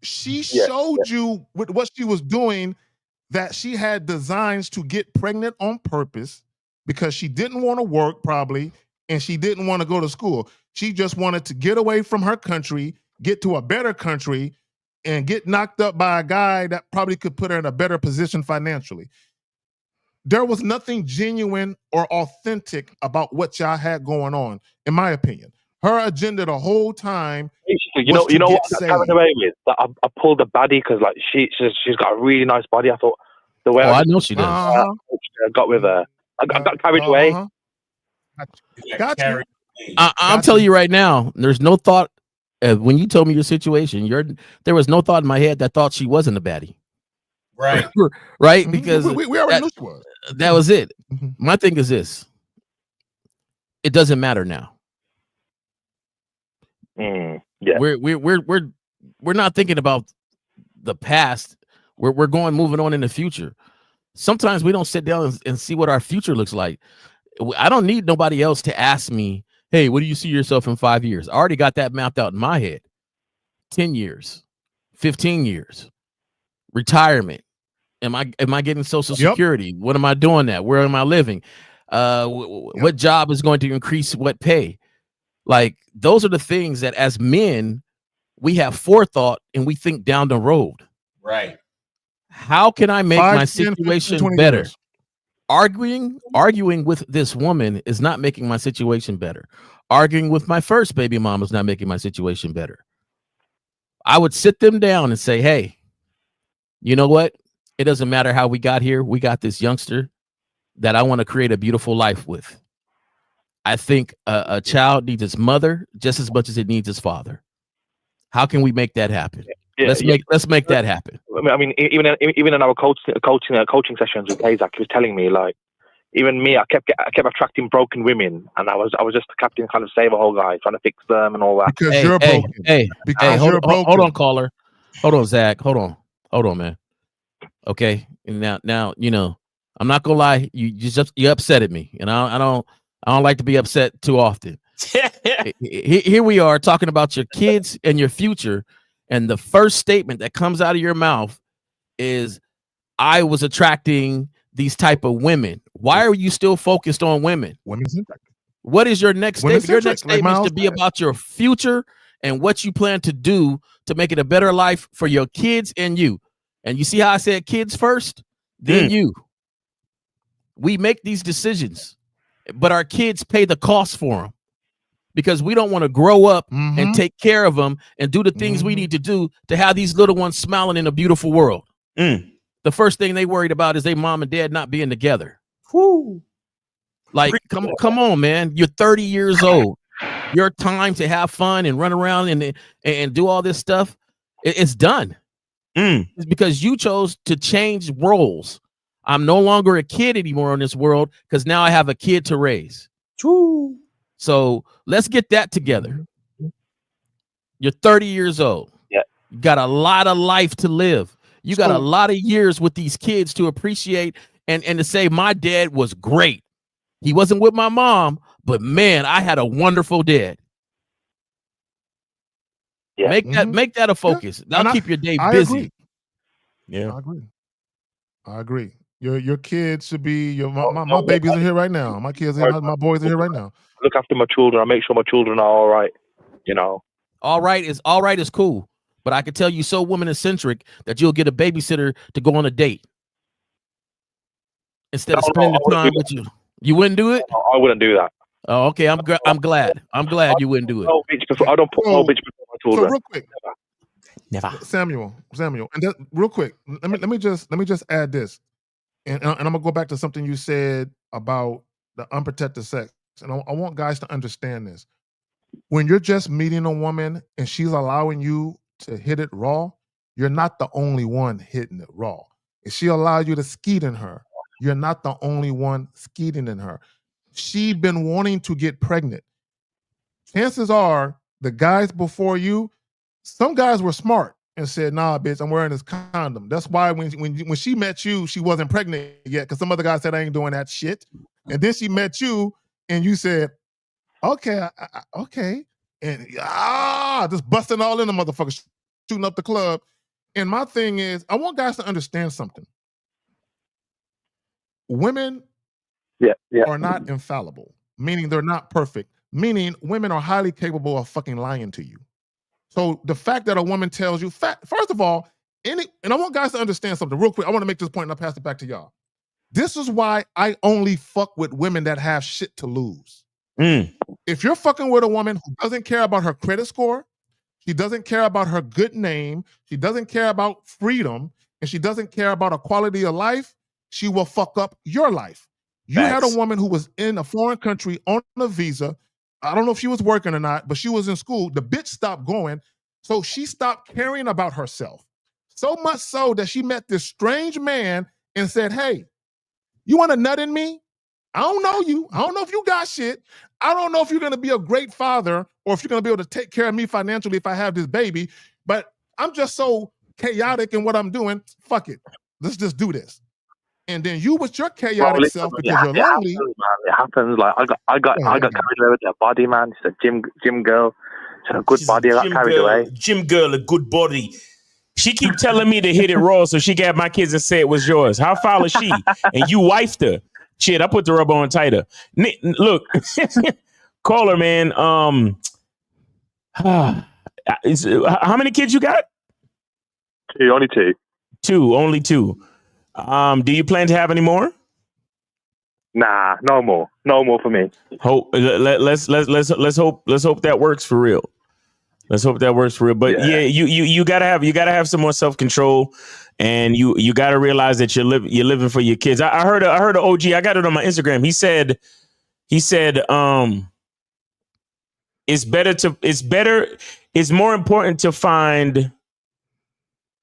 she showed you with what she was doing that she had designs to get pregnant on purpose because she didn't want to work probably, and she didn't want to go to school. She just wanted to get away from her country, get to a better country, and get knocked up by a guy that probably could put her in a better position financially. There was nothing genuine or authentic about what y'all had going on, in my opinion. Her agenda the whole time. You know what I got carried away with? That I pulled a baddie because like she's got a really nice body. I thought the way I know she does. I got with her. I got carried away. Got you. I'm telling you right now, there's no thought. When you told me your situation, there was no thought in my head that thought she wasn't a baddie. right? Mm-hmm. Because we already knew she was. That was it. Mm-hmm. My thing is this: it doesn't matter now. Yeah. We're not thinking about the past. We're moving on in the future. Sometimes we don't sit down and see what our future looks like. I don't need nobody else to ask me, hey, what do you see yourself in 5 years? I already got that mapped out in my head. 10 years, 15 years, retirement. Am I getting Social Security? What am I doing that? Where am I living? What job is going to increase what pay? Like, those are the things that as men, we have forethought and we think down the road. Right. How can I make 5, my 10, 15, situation 20 better? years. Arguing with this woman is not making my situation better. Arguing with my first baby mama is not making my situation better. I would sit them down and say, hey, you know what? It doesn't matter how we got here. We got this youngster that I want to create a beautiful life with. I think a child needs its mother just as much as it needs its father. How can we make that happen? Yeah, let's make that happen. I mean, even in our coaching sessions with Isaac, he was telling me, like, even me, I kept attracting broken women, and I was just the captain, kind of save a whole guy, trying to fix them and all that. Because you're broken. Hold on, caller. Hold on, Zach. Hold on, man. Okay, and now you know, I'm not gonna lie. You upset at me, and I don't like to be upset too often. Here we are talking about your kids and your future, and the first statement that comes out of your mouth is, I was attracting these type of women. Why are you still focused on women? What is your next statement? Your next statement is to be about your future and what you plan to do to make it a better life for your kids and you. And you see how I said kids first, then you. We make these decisions, but our kids pay the cost for them because we don't want to grow up and take care of them and do the things we need to do to have these little ones smiling in a beautiful world. The first thing they worried about is their mom and dad not being together. Whew. Like, come on, man. You're 30 years old. Your time to have fun and run around and do all this stuff, it's done. It's because you chose to change roles. I'm no longer a kid anymore in this world because now I have a kid to raise. True. So let's get that together. You're 30 years old. Yeah. You got a lot of life to live. You got a lot of years with these kids to appreciate and to say, my dad was great. He wasn't with my mom, but man, I had a wonderful dad. Yeah. Make that a focus. Yeah. That'll keep your day busy. Agree. Yeah. I agree. Your kids should be my babies are here right now. My kids are my boys are here right now. Look after my children. I make sure my children are all right. You know. All right is cool. But I can tell you so woman-centric that you'll get a babysitter to go on a date instead of spending the time with you. You wouldn't do it? No, I wouldn't do that. Oh, okay. I'm glad. I'm glad you wouldn't do it. I don't put no bitch before my children. So real quick, never. Samuel, and real quick, let me just add this, and I'm gonna go back to something you said about the unprotected sex, and I want guys to understand this. When you're just meeting a woman and she's allowing you to hit it raw, you're not the only one hitting it raw. If she allows you to skeet in her, you're not the only one skeeting in her. She's been wanting to get pregnant. Chances are the guys before you, some guys were smart and said, nah, bitch, I'm wearing this condom. That's why when she met you, she wasn't pregnant yet because some other guy said, I ain't doing that shit. And then she met you and you said, okay, okay. And just busting all in the motherfucker, shooting up the club. And my thing is, I want guys to understand something. Women are not infallible, meaning they're not perfect, meaning women are highly capable of fucking lying to you. So the fact that a woman tells you, first of all, and I want guys to understand something real quick. I want to make this point and I'll pass it back to y'all. This is why I only fuck with women that have shit to lose. If you're fucking with a woman who doesn't care about her credit score, she doesn't care about her good name, she doesn't care about freedom, and she doesn't care about a quality of life, she will fuck up your life. You had a woman who was in a foreign country on a visa. I don't know if she was working or not, but she was in school. The bitch stopped going, so she stopped caring about herself. So much so that she met this strange man and said, hey, you want a nut in me? I don't know you. I don't know if you got shit. I don't know if you're going to be a great father or if you're going to be able to take care of me financially if I have this baby, but I'm just so chaotic in what I'm doing. Fuck it. Let's just do this. And then you with your chaotic self because you're lonely. It happens. Like I got carried away with her body, man. She's a gym girl. She had a good body. I got carried away. Gym girl, a good body. She keep telling me to hit it raw so she can have my kids and say it was yours. How foul is she? And you wifed her. Shit, I put the rubber on tighter. Look, call her, man. How many kids you got? Only two. Only two. Do you plan to have any more? Nah, no more for me. Let's hope that works for real. Let's hope that works for real. But yeah, you gotta have some more self-control, and you gotta realize that you're living for your kids. I heard an OG. I got it on my Instagram. He said it's more important to find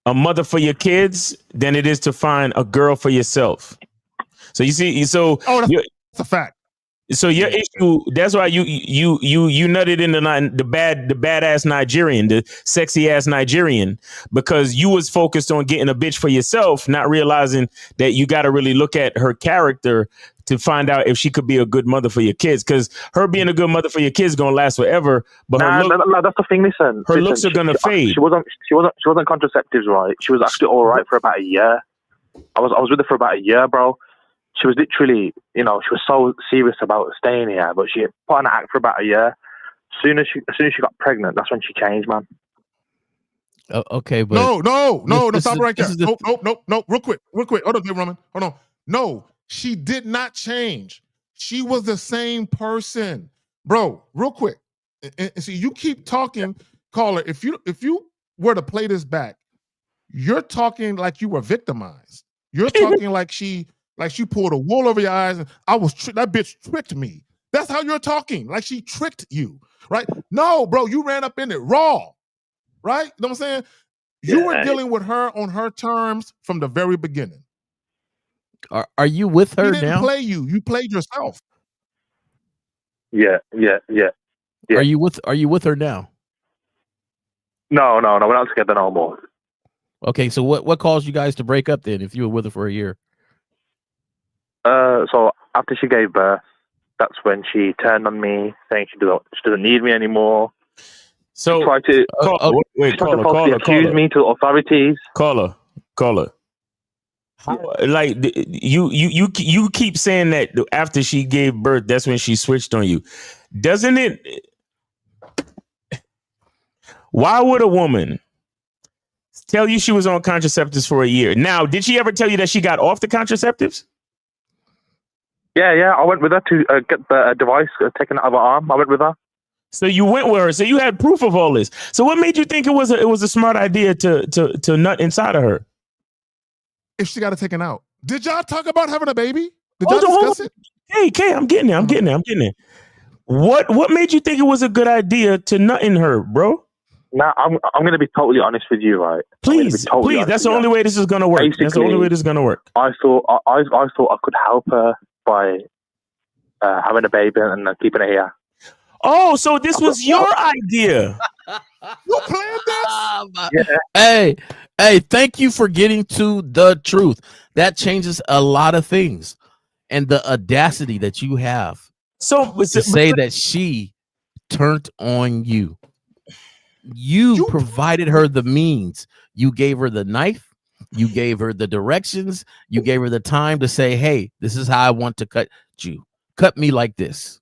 a mother for your kids than it is to find a girl for yourself. So you see, that's a fact. So your issue, that's why you nutted into the badass Nigerian, the sexy ass Nigerian, because you was focused on getting a bitch for yourself, not realizing that you got to really look at her character to find out if she could be a good mother for your kids. Because her being a good mother for your kids is gonna last forever. But that's the thing. Listen, looks are gonna fade. She wasn't contraceptives, right? She was actually all right for about a year. I was with her for about a year, bro. She was literally, she was so serious about staying here, but she put on an act for about a year. As soon as she got pregnant, that's when she changed, man. Okay, but no, stop right there. No, real quick. Hold on, Roman. Hold on. No, she did not change. She was the same person, bro. Real quick. And see, you keep talking, caller. If you were to play this back, you're talking like you were victimized. You're talking like she pulled a wool over your eyes and that bitch tricked me. That's how you're talking. Like she tricked you, right? No, bro, you ran up in it raw, right? You know what I'm saying? You were dealing with her on her terms from the very beginning. Are you with her now? He didn't play you. You played yourself. Yeah. Are you with her now? No, we're not together no more. Okay, so what caused you guys to break up then if you were with her for a year? So after she gave birth, that's when she turned on me, saying she doesn't need me anymore. So she tried to falsely accuse me to authorities. Caller. How, like you keep saying that after she gave birth, that's when she switched on you. Doesn't it? Why would a woman tell you she was on contraceptives for a year? Now, did she ever tell you that she got off the contraceptives? Yeah. I went with her to get the device taken out of her arm. I went with her. So you went with her. So you had proof of all this. So what made you think it was a smart idea to nut inside of her? If she got it taken out, did y'all talk about having a baby? Did y'all discuss it? Hey, Kay, I'm getting it. What made you think it was a good idea to nut in her, bro? Now I'm going to be totally honest with you, right? Please. That's the only way this is going to work. Basically, that's the only way this is going to work. I thought I could help her by having a baby and keeping her here. Oh, so this was your idea. You planned this? Yeah. Hey, thank you for getting to the truth. That changes a lot of things. And the audacity that you have to say that she turned on you. You provided her the means. You gave her the knife. You gave her the directions. You gave her the time to say, hey, this is how I want to cut you. Cut me like this.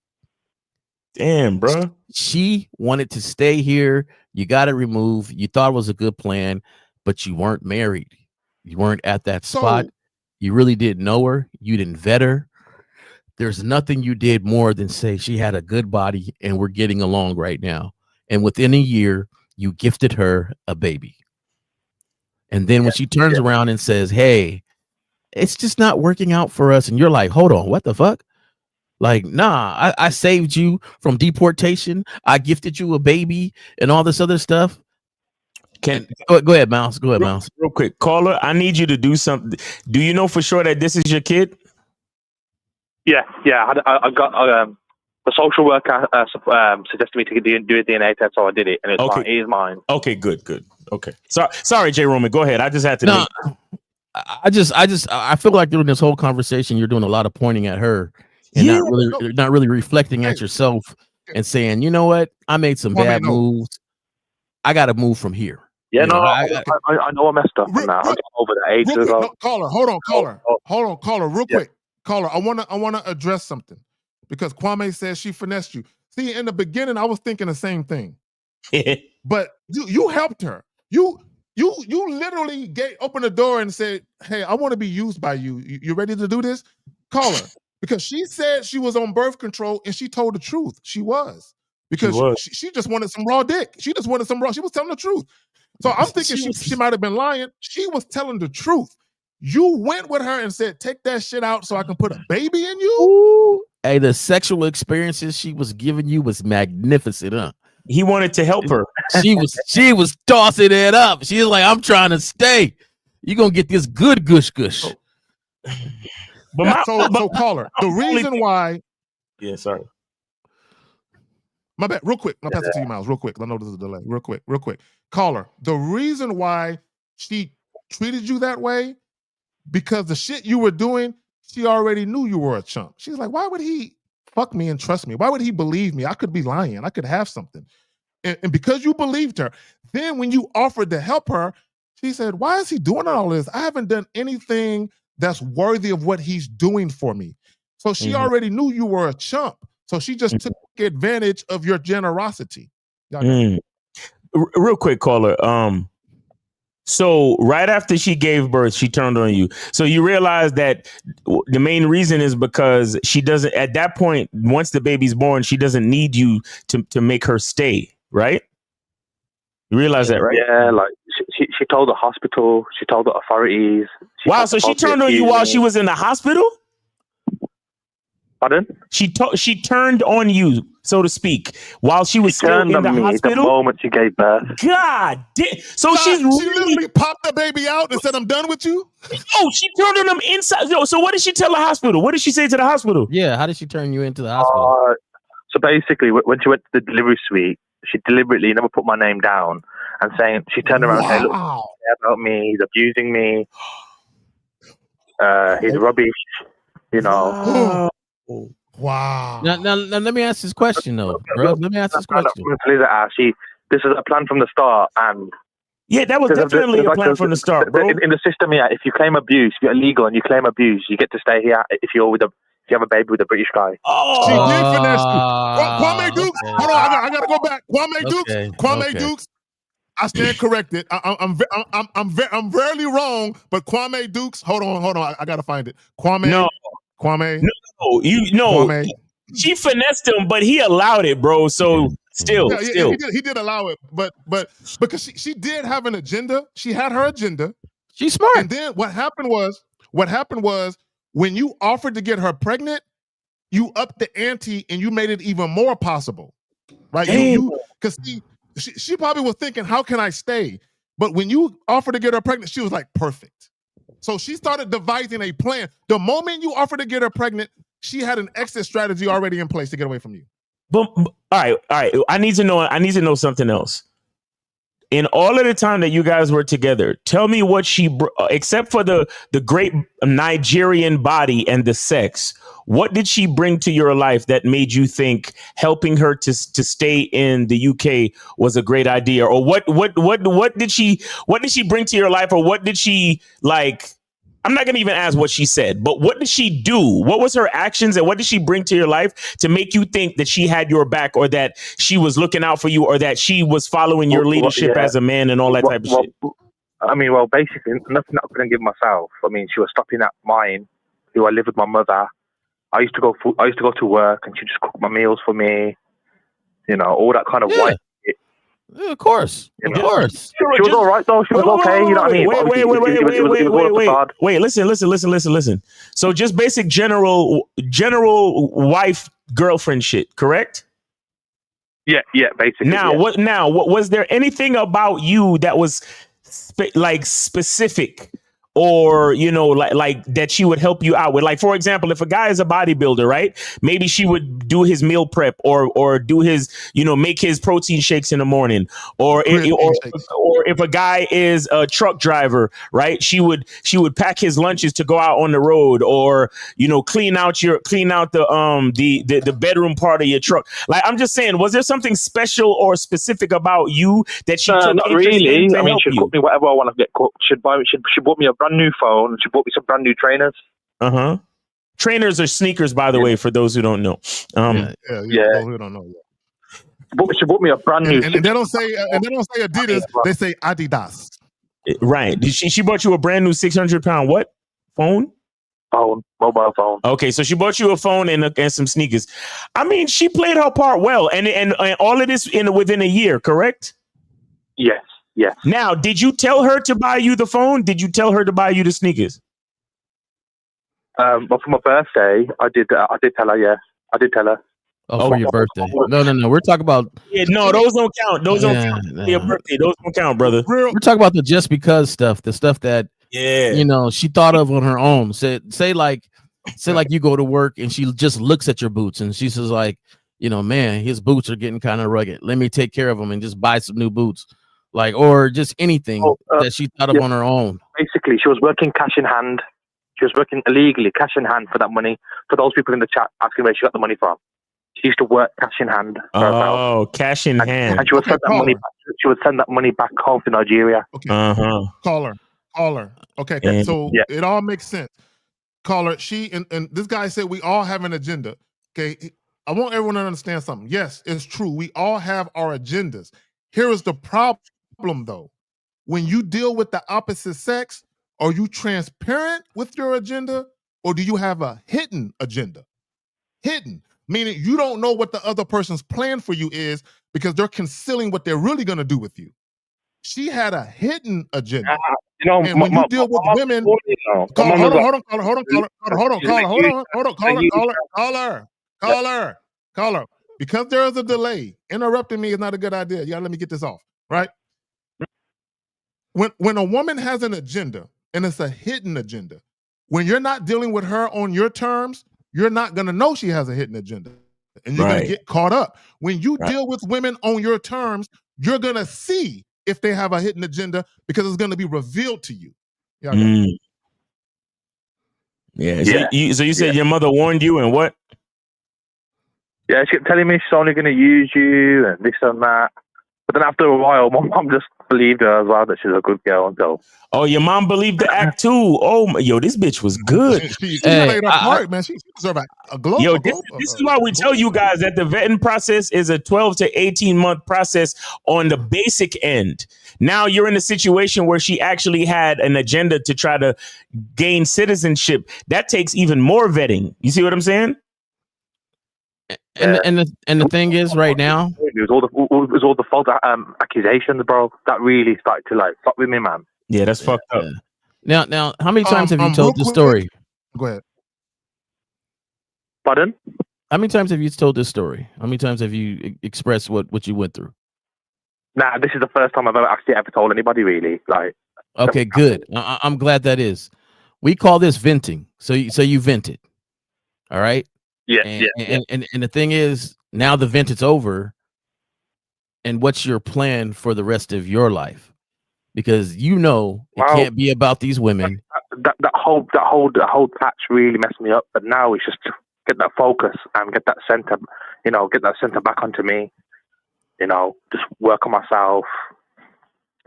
Damn, bro. She wanted to stay here. You got it removed. You thought it was a good plan, but you weren't married. You weren't at that spot. You really didn't know her. You didn't vet her. There's nothing you did more than say she had a good body and we're getting along right now. And within a year, you gifted her a baby. And then when she turns around and says, hey, it's just not working out for us. And you're like, hold on, what the fuck? Like, nah, I saved you from deportation. I gifted you a baby and all this other stuff. Go ahead, Mouse. Go ahead, Mouse. Real quick, caller. I need you to do something. Do you know for sure that this is your kid? Yeah. I got the social worker suggested me to do a DNA test, so I did it, and it's fine. It is mine. Okay, good. Okay. Sorry, Jay Roman. Go ahead. I just had to. No, I feel like during this whole conversation, you're doing a lot of pointing at her and not really reflecting at yourself and saying, you know what, I made some bad moves. I got to move from here. Yeah, I know I messed up now. I'm over the age ago. Caller, hold on, caller, real quick. Caller, I wanna address something because Kwame says she finessed you. See, in the beginning, I was thinking the same thing. But you helped her. You literally opened the door and said, "Hey, I want to be used by you. You ready to do this?" Call her because she said she was on birth control and she told the truth. She was because she just wanted some raw dick. She just wanted some raw. She was telling the truth. So I'm thinking she might have been lying. She was telling the truth. You went with her and said, "Take that shit out so I can put a baby in you." Ooh. Hey, the sexual experiences she was giving you was magnificent, huh? He wanted to help her. She was tossing it up. She was like, "I'm trying to stay. You're gonna get this good gush gush." But so caller, the reason why. Yeah, sorry. My bad. Real quick. I'll pass it to you, Miles. Real quick. I know there's a delay. Real quick. Caller, the reason why she treated you that way, because the shit you were doing, she already knew you were a chump. She's like, why would he fuck me and trust me? Why would he believe me? I could be lying. I could have something. And because you believed her, then when you offered to help her, she said, why is he doing all this? I haven't done anything that's worthy of what he's doing for me. So she already knew you were a chump. So she just took advantage of your generosity. Real quick, caller. So right after she gave birth, she turned on you. So you realize that the main reason is because she doesn't, at that point, once the baby's born, she doesn't need you to make her stay, right? You realize that, right? Yeah, like she told the hospital, she told the authorities. Wow, so she turned on you while she was in the hospital? Pardon? She turned on you, so to speak, while she was still in the hospital. The moment she gave birth. God damn! So she she's literally popped the baby out and said, "I'm done with you." Oh, she turned on them inside. So what did she tell the hospital? What did she say to the hospital? Yeah, how did she turn you into the hospital? So basically, when she went to the delivery suite, she deliberately never put my name down, and saying she turned around and said, "Look, about me, he's abusing me, he's rubbish," you know. Wow. Now let me ask this question though, bro. Let me ask this question. This is a plan from the start, and yeah, that was definitely a plan from the start, bro. In the system, yeah, if you claim abuse, if you're illegal and you claim abuse, you get to stay here. If you have a baby with a British guy. Oh, she did finesse you. Kwame Dukes. Okay. Hold on, I gotta go back. Kwame Dukes. I stand corrected. I'm rarely wrong, but Kwame Dukes. Hold on. I gotta find it. Kwame. No. You know, Kwame. She finessed him, but he allowed it, bro. So still, he did allow it, but because she did have an agenda. She had her agenda. She's smart. And then what happened was when you offered to get her pregnant, you upped the ante and you made it even more possible, right? Because she probably was thinking, how can I stay? But when you offered to get her pregnant, she was like, perfect. So she started devising a plan. The moment you offered to get her pregnant, she had an exit strategy already in place to get away from you. But all right. I need to know something else. In all of the time that you guys were together, tell me what except for the great Nigerian body and the sex, what did she bring to your life that made you think helping her to stay in the UK was a great idea? Or what did she bring to your life? Or what did she like? I'm not going to even ask what she said, but what did she do? What was her actions and what did she bring to your life to make you think that she had your back or that she was looking out for you or that she was following your leadership as a man and all that type of shit? I mean, basically, nothing that I couldn't give myself. I mean, she was stopping at mine, who I live with my mother. I used to go to work and she just cooked my meals for me. You know, all that kind of white. Yeah, of course. Of course. She was all right though. She was okay. You know what I mean? Wait, listen. So just basic general wife girlfriend shit, correct? Yeah, basically. Now, what was there anything about you that was specific, or like that she would help you out with? Like, for example, if a guy is a bodybuilder, right? Maybe she would do his meal prep, or do his, make his protein shakes in the morning, or if a guy is a truck driver, right? She would pack his lunches to go out on the road, or clean out the bedroom part of your truck. Like, I'm just saying, was there something special or specific about you that she took not interest really. in to I mean, help she'd you? cook me whatever I want to get cooked. She bought me a brand new phone. She bought me some brand new trainers. Trainers are sneakers, by the way, for those who don't know. Those who don't know. She bought me a brand new. And they don't say Adidas. They say Adidas. Right. She bought you a brand new 600-pound what phone? Mobile phone. Okay, so she bought you a phone and some sneakers. I mean, she played her part well, and all of this within a year, correct? Yes. Now, did you tell her to buy you the phone? Did you tell her to buy you the sneakers? But for my birthday, I did tell her. Yeah, I did tell her. Oh, for your birthday? No. We're talking about. Yeah, no, those don't count. Those don't count for your birthday. Those don't count, brother. We're talking about the just because stuff, the stuff that she thought of on her own. Say like you go to work and she just looks at your boots and she says like, man, his boots are getting kind of rugged. Let me take care of them and just buy some new boots, like, or just anything that she thought of on her own. Basically, she was working cash in hand. She was working illegally, cash in hand, for that money. For those people in the chat asking where she got the money from, she used to work cash in hand. Cash in hand. And she would send that money back. She would send that money back home to Nigeria. Okay. Caller. Okay. So it all makes sense. Caller, she and this guy said we all have an agenda. Okay. I want everyone to understand something. Yes, it's true. We all have our agendas. Here is the problem, though. When you deal with the opposite sex, are you transparent with your agenda, or do you have a hidden agenda? Hidden, meaning you don't know what the other person's plan for you is because they're concealing what they're really going to do with you. She had a hidden agenda. And when you deal with women, caller. Because there is a delay, interrupting me is not a good idea. You gotta let me get this off, right? When a woman has an agenda and it's a hidden agenda, when you're not dealing with her on your terms, you're not gonna know she has a hidden agenda, and you're gonna get caught up. When you deal with women on your terms, you're gonna see if they have a hidden agenda because it's gonna be revealed to you. So you said your mother warned you, and what? Yeah, she kept telling me she's only going to use you and this and that. But then after a while, my mom just believed her as well, that she's a good girl. So. Oh, your mom believed the act too. Oh, this bitch was good. She played her part, man. She deserved a glow. This is why we tell you guys that the vetting process is a 12 to 18-month process on the basic end. Now you're in a situation where she actually had an agenda to try to gain citizenship. That takes even more vetting. You see what I'm saying? And the thing is, right now, it was all the false accusations, bro. That really started to fuck with me, man. Yeah, that's fucked up. Now, how many times have you told this story? Go ahead. Pardon? How many times have you told this story? How many times have you expressed what you went through? Nah, this is the first time I've ever told anybody, really. Okay, good. I'm glad that is. We call this venting. So you vented. All right. Yeah, and the thing is, now the vent is over. And what's your plan for the rest of your life? Because it can't be about these women. That whole patch really messed me up. But now it's just to get that focus and get that center, back onto me. Just work on myself.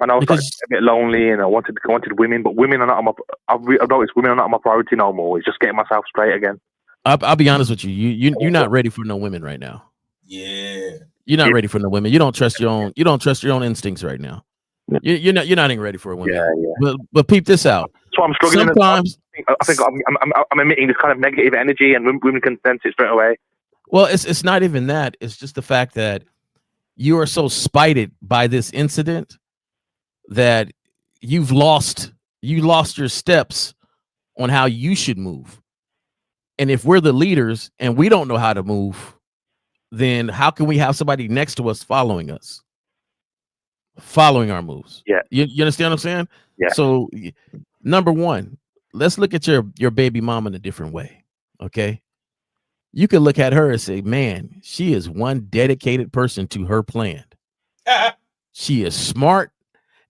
I know I was a bit lonely, and I wanted women, but women are not on my. I've noticed women are not on my priority no more. It's just getting myself straight again. I'll be honest with you. You're not ready for no women right now. Yeah, you're not ready for no women. You don't trust your own. You don't trust your own instincts right now. You're not even ready for a woman. Yeah. But peep this out. So I'm struggling. Sometimes I think I'm emitting this kind of negative energy, and women can sense it straight away. Well, it's not even that. It's just the fact that you are so spited by this incident that you lost your steps on how you should move. And if we're the leaders and we don't know how to move, then how can we have somebody next to us following our moves? Yeah. You understand what I'm saying? Yeah. So number one, let's look at your baby mama in a different way. Okay. You can look at her and say, man, she is one dedicated person to her plan. She is smart,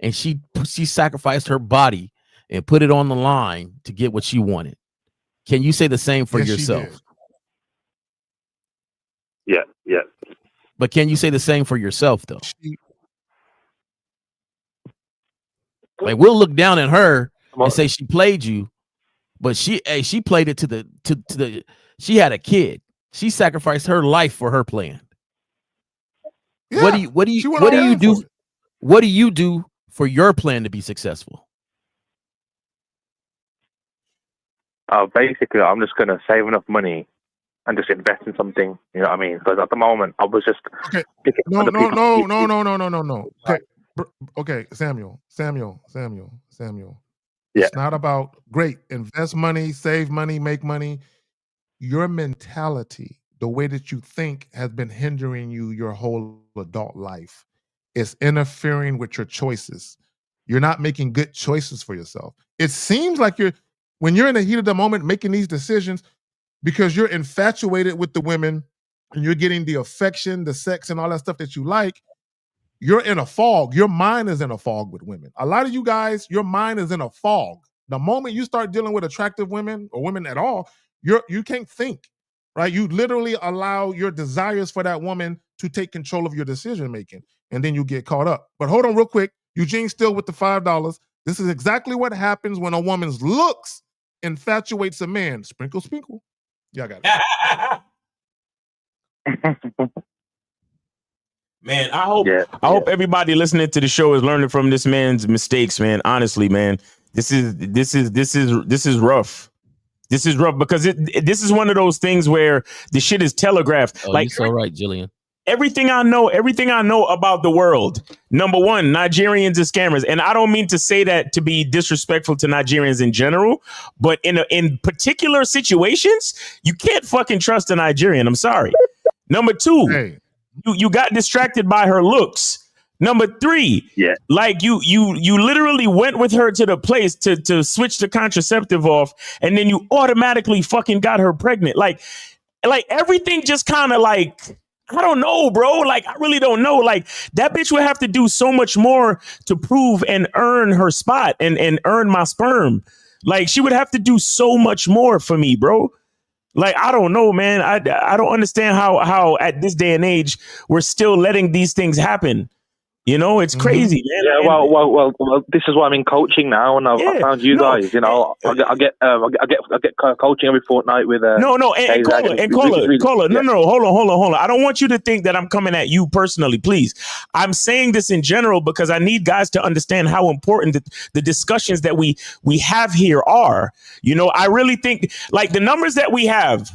and she sacrificed her body and put it on the line to get what she wanted. Can you say the same for yourself? Yeah. But can you say the same for yourself, though? Like, we'll look down at her and say she played you, but she played it to the she had a kid. She sacrificed her life for her plan. Yeah, what do you do? What do you do for your plan to be successful? Basically, I'm just gonna save enough money and just invest in something. You know what I mean? Because at the moment, I was just No. Okay, Samuel. Yeah. It's not about great. Invest money, save money, make money. Your mentality, the way that you think, has been hindering you your whole adult life. It's interfering with your choices. You're not making good choices for yourself. It seems like when you're in the heat of the moment making these decisions, because you're infatuated with the women and you're getting the affection, the sex, and all that stuff that you like, you're in a fog. Your mind is in a fog with women. A lot of you guys, your mind is in a fog. The moment you start dealing with attractive women or women at all, you can't think, right? You literally allow your desires for that woman to take control of your decision making, and then you get caught up. But hold on real quick. Eugene's still with the $5. This is exactly what happens when a woman's looks infatuates a man. Sprinkle, sprinkle. Yeah, I got it. Man, I hope everybody listening to the show is learning from this man's mistakes, man. Honestly, man, this is rough. This is rough because this is one of those things where the shit is telegraphed. Oh, you're so right, Jillian. Everything I know about the world. Number one, Nigerians are scammers, and I don't mean to say that to be disrespectful to Nigerians in general, but in particular situations, you can't fucking trust a Nigerian. I'm sorry. Number two. Hey. You got distracted by her looks. Number three, like you literally went with her to the place to switch the contraceptive off, and then you automatically fucking got her pregnant. Like everything just kind of like, I don't know, bro. Like, I really don't know. Like, that bitch would have to do so much more to prove and earn her spot and earn my sperm. Like, she would have to do so much more for me, bro. Like, I don't know, man. I don't understand how at this day and age we're still letting these things happen. You know, it's crazy, man. Yeah, well, this is why I'm in coaching now, and I found you guys. You know, I get coaching every fortnight with caller. No, hold on. I don't want you to think that I'm coming at you personally, please. I'm saying this in general because I need guys to understand how important the discussions that we have here are. You know, I really think like the numbers that we have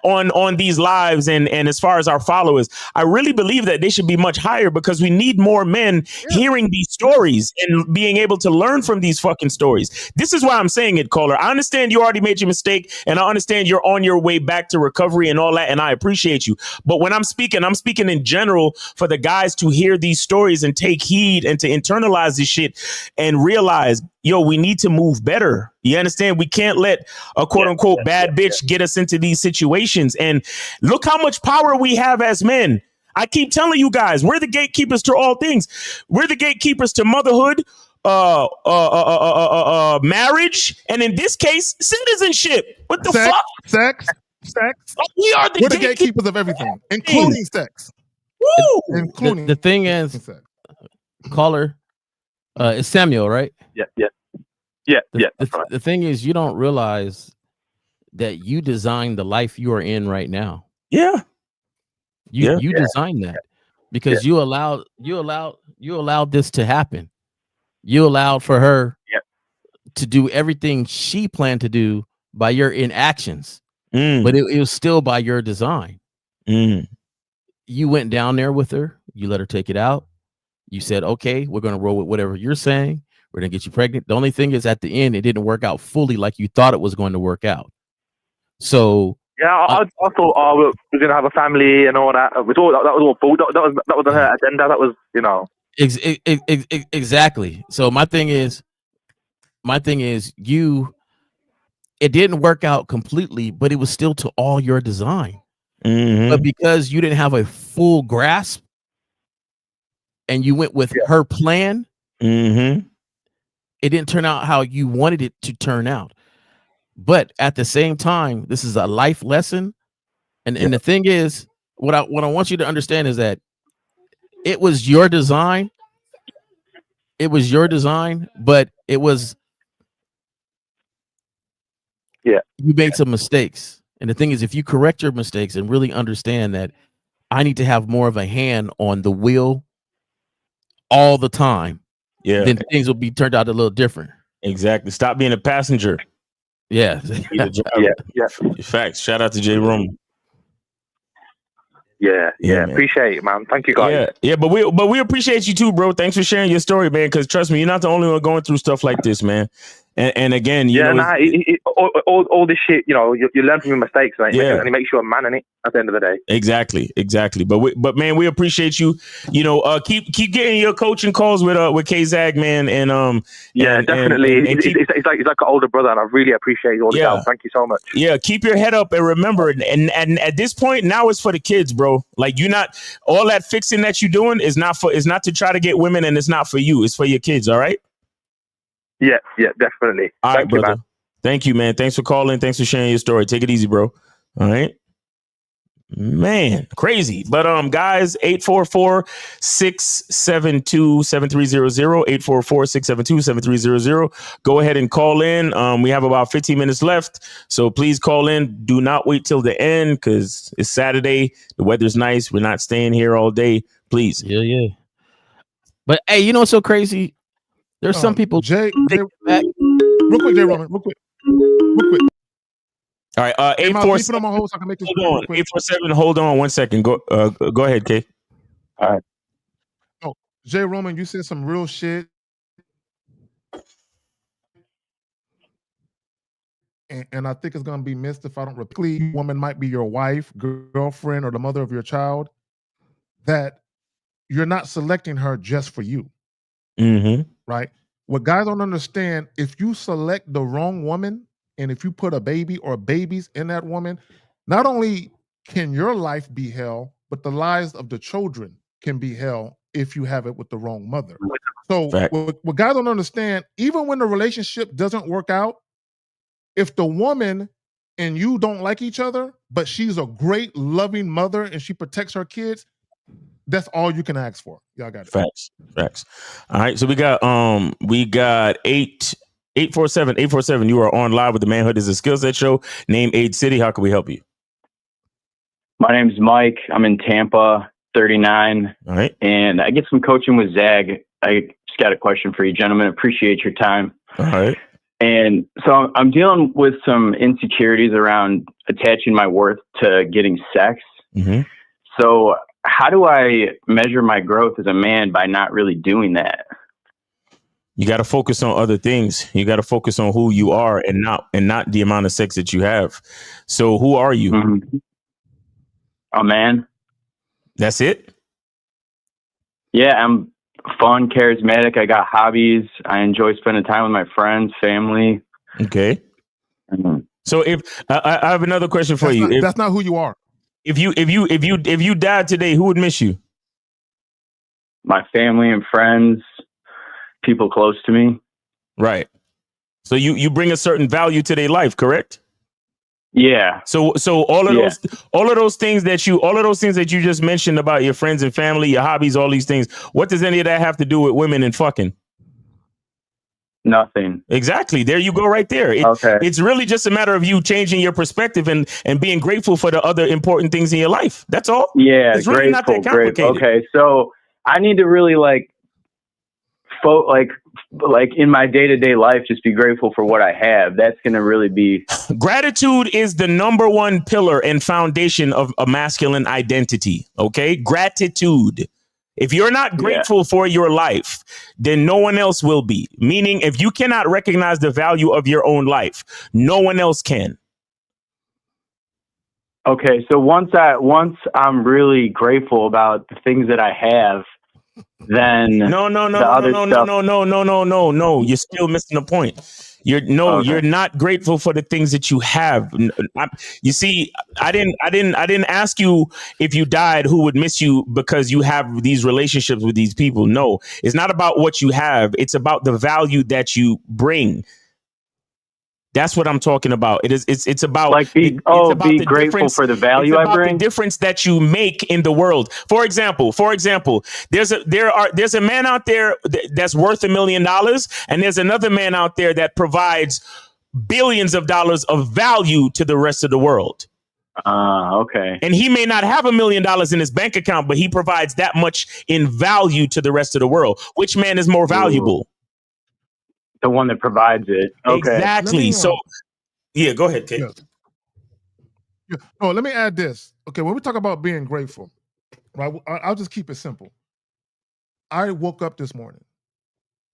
on these lives and as far as our followers, I really believe that they should be much higher because we need more men hearing these stories and being able to learn from these fucking stories. This is why I'm saying it, caller. I understand you already made your mistake, and I understand you're on your way back to recovery and all that, and I appreciate you. But when I'm speaking in general for the guys to hear these stories and take heed and to internalize this shit and realize, yo, we need to move better. You understand? We can't let a quote unquote bad bitch get us into these situations. And look how much power we have as men. I keep telling you guys, we're the gatekeepers to all things. We're the gatekeepers to motherhood, marriage, and in this case, citizenship. What the fuck? Sex. Like, we are the gatekeepers of everything, including sex. Woo! Including the thing is, caller, it's Samuel, right? Yeah. The thing is, you don't realize that you designed the life you are in right now. Yeah. You designed that because you allowed this to happen. You allowed for her to do everything she planned to do by your inactions, but it was still by your design. You went down there with her. You let her take it out. You said, okay, we're going to roll with whatever you're saying. We're going to get you pregnant. The only thing is at the end, it didn't work out fully like you thought it was going to work out. So Yeah, I thought, we're gonna have a family and all that. That was all bull. That was her agenda. That was, Exactly. So my thing is, it didn't work out completely, but it was still to all your design. But because you didn't have a full grasp and you went with her plan, it didn't turn out how you wanted it to turn out. But at the same time, this is a life lesson. And the thing is, what I want you to understand is that it was your design. It was your design, but it was you made some mistakes. And the thing is, if you correct your mistakes and really understand that I need to have more of a hand on the wheel all the time, then things will be turned out a little different. Exactly. Stop being a passenger. Yeah. Facts. Shout out to Jay Roman. Yeah, appreciate it, man. Thank you, guys. Yeah, but we appreciate you too, bro. Thanks for sharing your story, man. Because trust me, you're not the only one going through stuff like this, man. And again, all this shit, you learn from your mistakes, and it makes you a man in it at the end of the day. Exactly. But man, we appreciate you. Keep getting your coaching calls with K-Zag, man. And definitely. It's like an older brother, and I really appreciate all the help. Thank you so much. Yeah, keep your head up and remember, and at this point now it's for the kids, bro. Like you're not all that fixing that you're doing is not to try to get women, and it's not for you. It's for your kids. All right. Yeah, definitely. Thank you, brother. Man. Thank you, man. Thanks for calling. Thanks for sharing your story. Take it easy, bro. All right. Man, crazy. But guys, 844-672-7300, 844-672-7300. Go ahead and call in. We have about 15 minutes left. So please call in. Do not wait till the end because it's Saturday. The weather's nice. We're not staying here all day. Please. Yeah. But hey, you know what's so crazy? There's some people. Jay, real quick, Jay Roman, real quick. All right, 847. On my hold so I can make this hold on, 847. Hold on 1 second. Go ahead, Kay. All right. Oh, Jay Roman, you said some real shit, and I think it's gonna be missed if I don't repeat. Woman might be your wife, girlfriend, or the mother of your child. That you're not selecting her just for you. Right? What guys don't understand, if you select the wrong woman and if you put a baby or babies in that woman, not only can your life be hell, but the lives of the children can be hell if you have it with the wrong mother. So what guys don't understand, even when the relationship doesn't work out, if the woman and you don't like each other, but she's a great loving mother and she protects her kids, that's all you can ask for. Y'all got it. Facts. All right. So we got 847. You are on live with the Manhood is a Skill Set Show. Name, age, city. How can we help you? My name's Mike. I'm in Tampa, 39. All right. And I get some coaching with Zag. I just got a question for you, gentlemen. Appreciate your time. All right. And so I'm dealing with some insecurities around attaching my worth to getting sex. So how do I measure my growth as a man by not really doing that? You got to focus on other things. You got to focus on who you are and not the amount of sex that you have. So who are you? A man. That's it? Yeah, I'm fun, charismatic. I got hobbies. I enjoy spending time with my friends, family. Okay. So if I have another question for you. That's not who you are. If you died today, who would miss you? My family and friends, people close to me. Right. So you bring a certain value to their life, correct? Yeah. So all of those things that you just mentioned about your friends and family, your hobbies, all these things, what does any of that have to do with women and fucking? Nothing. Exactly. There you go right there. It's really just a matter of you changing your perspective and being grateful for the other important things in your life. That's all. Yeah. It's really not that complicated. Okay. So I need to really like in my day-to-day life, just be grateful for what I have. That's going to really be. Gratitude is the number one pillar and foundation of a masculine identity. Okay. Gratitude. If you're not grateful for your life, then no one else will be. Meaning, if you cannot recognize the value of your own life, no one else can. Okay, so once I'm really grateful about the things that I have, then No. You're still missing the point. You're not grateful for the things that you have. You see, I didn't ask you if you died, who would miss you because you have these relationships with these people. No, it's not about what you have. It's about the value that you bring. That's what I'm talking about. It's about like be grateful difference, for the value I bring. the difference that you make in the world. For example, there's a man out there that's worth $1 million, and there's another man out there that provides billions of dollars of value to the rest of the world. Okay. And he may not have $1 million in his bank account, but he provides that much in value to the rest of the world. Which man is more valuable? Ooh. The one that provides it. Okay. Exactly. So, yeah, go ahead, Kate. Yeah. Oh, let me add this. Okay, when we talk about being grateful, right? I'll just keep it simple. I woke up this morning.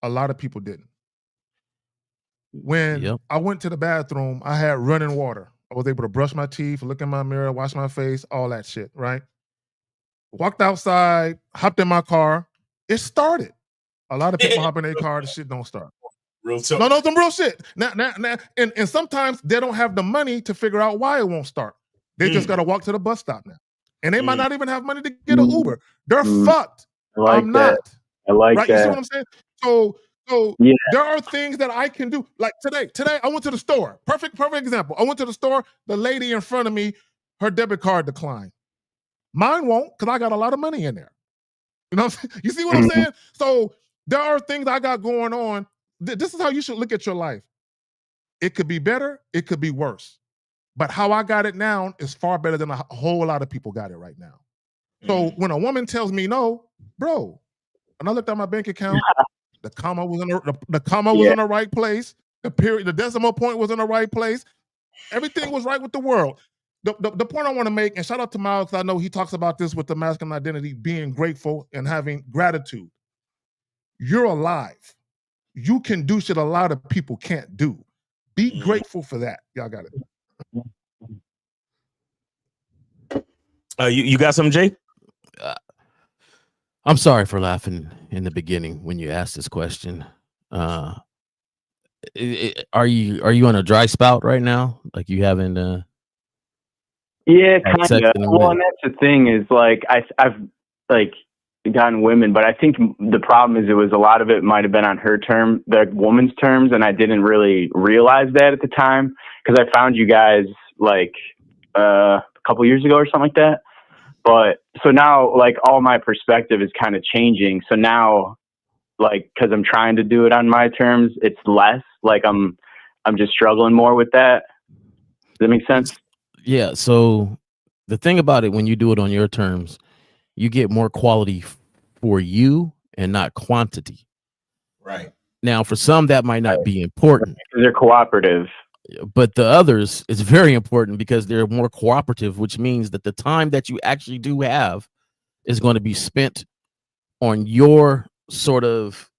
A lot of people didn't. When I went to the bathroom, I had running water. I was able to brush my teeth, look in my mirror, wash my face, all that shit, right? Walked outside, hopped in my car. It started. A lot of people hop in their car, the shit don't start. Real talk. No, some real shit. Now, and sometimes they don't have the money to figure out why it won't start. They just got to walk to the bus stop now. And they might not even have money to get an Uber. They're fucked. I'm not. I like right? that. You see what I'm saying? So yeah. There are things that I can do. Like today I went to the store. Perfect example. I went to the store. The lady in front of me, her debit card declined. Mine won't, because I got a lot of money in there. You know what I'm saying? You see what I'm saying? So there are things I got going on. This is how you should look at your life. It could be better, it could be worse. But how I got it now is far better than a whole lot of people got it right now. So when a woman tells me no, bro, and I looked at my bank account, the comma was in the right place, the decimal point was in the right place, everything was right with the world. The point I want to make, and shout out to Miles, because I know he talks about this with the masculine identity, being grateful and having gratitude. You're alive. You can do shit a lot of people can't do. Be grateful for that. Y'all got it. You got something, Jay? I'm sorry for laughing in the beginning when you asked this question. Are you on a dry spout right now? Like you haven't? Yeah, kind of. Well, and that's the thing is like I've like gotten women, but I think the problem is it was a lot of it might have been on the woman's terms, and I didn't really realize that at the time because I found you guys like a couple years ago or something like that. But so now like all my perspective is kind of changing. So now like because I'm trying to do it on my terms, it's less like I'm just struggling more with that. Does that make sense? Yeah. So the thing about it, when you do it on your terms, you get more quality for you and not quantity. Right. Now, for some, that might not be important. Because they're cooperative. But the others, it's very important because they're more cooperative, which means that the time that you actually do have is going to be spent on your sort of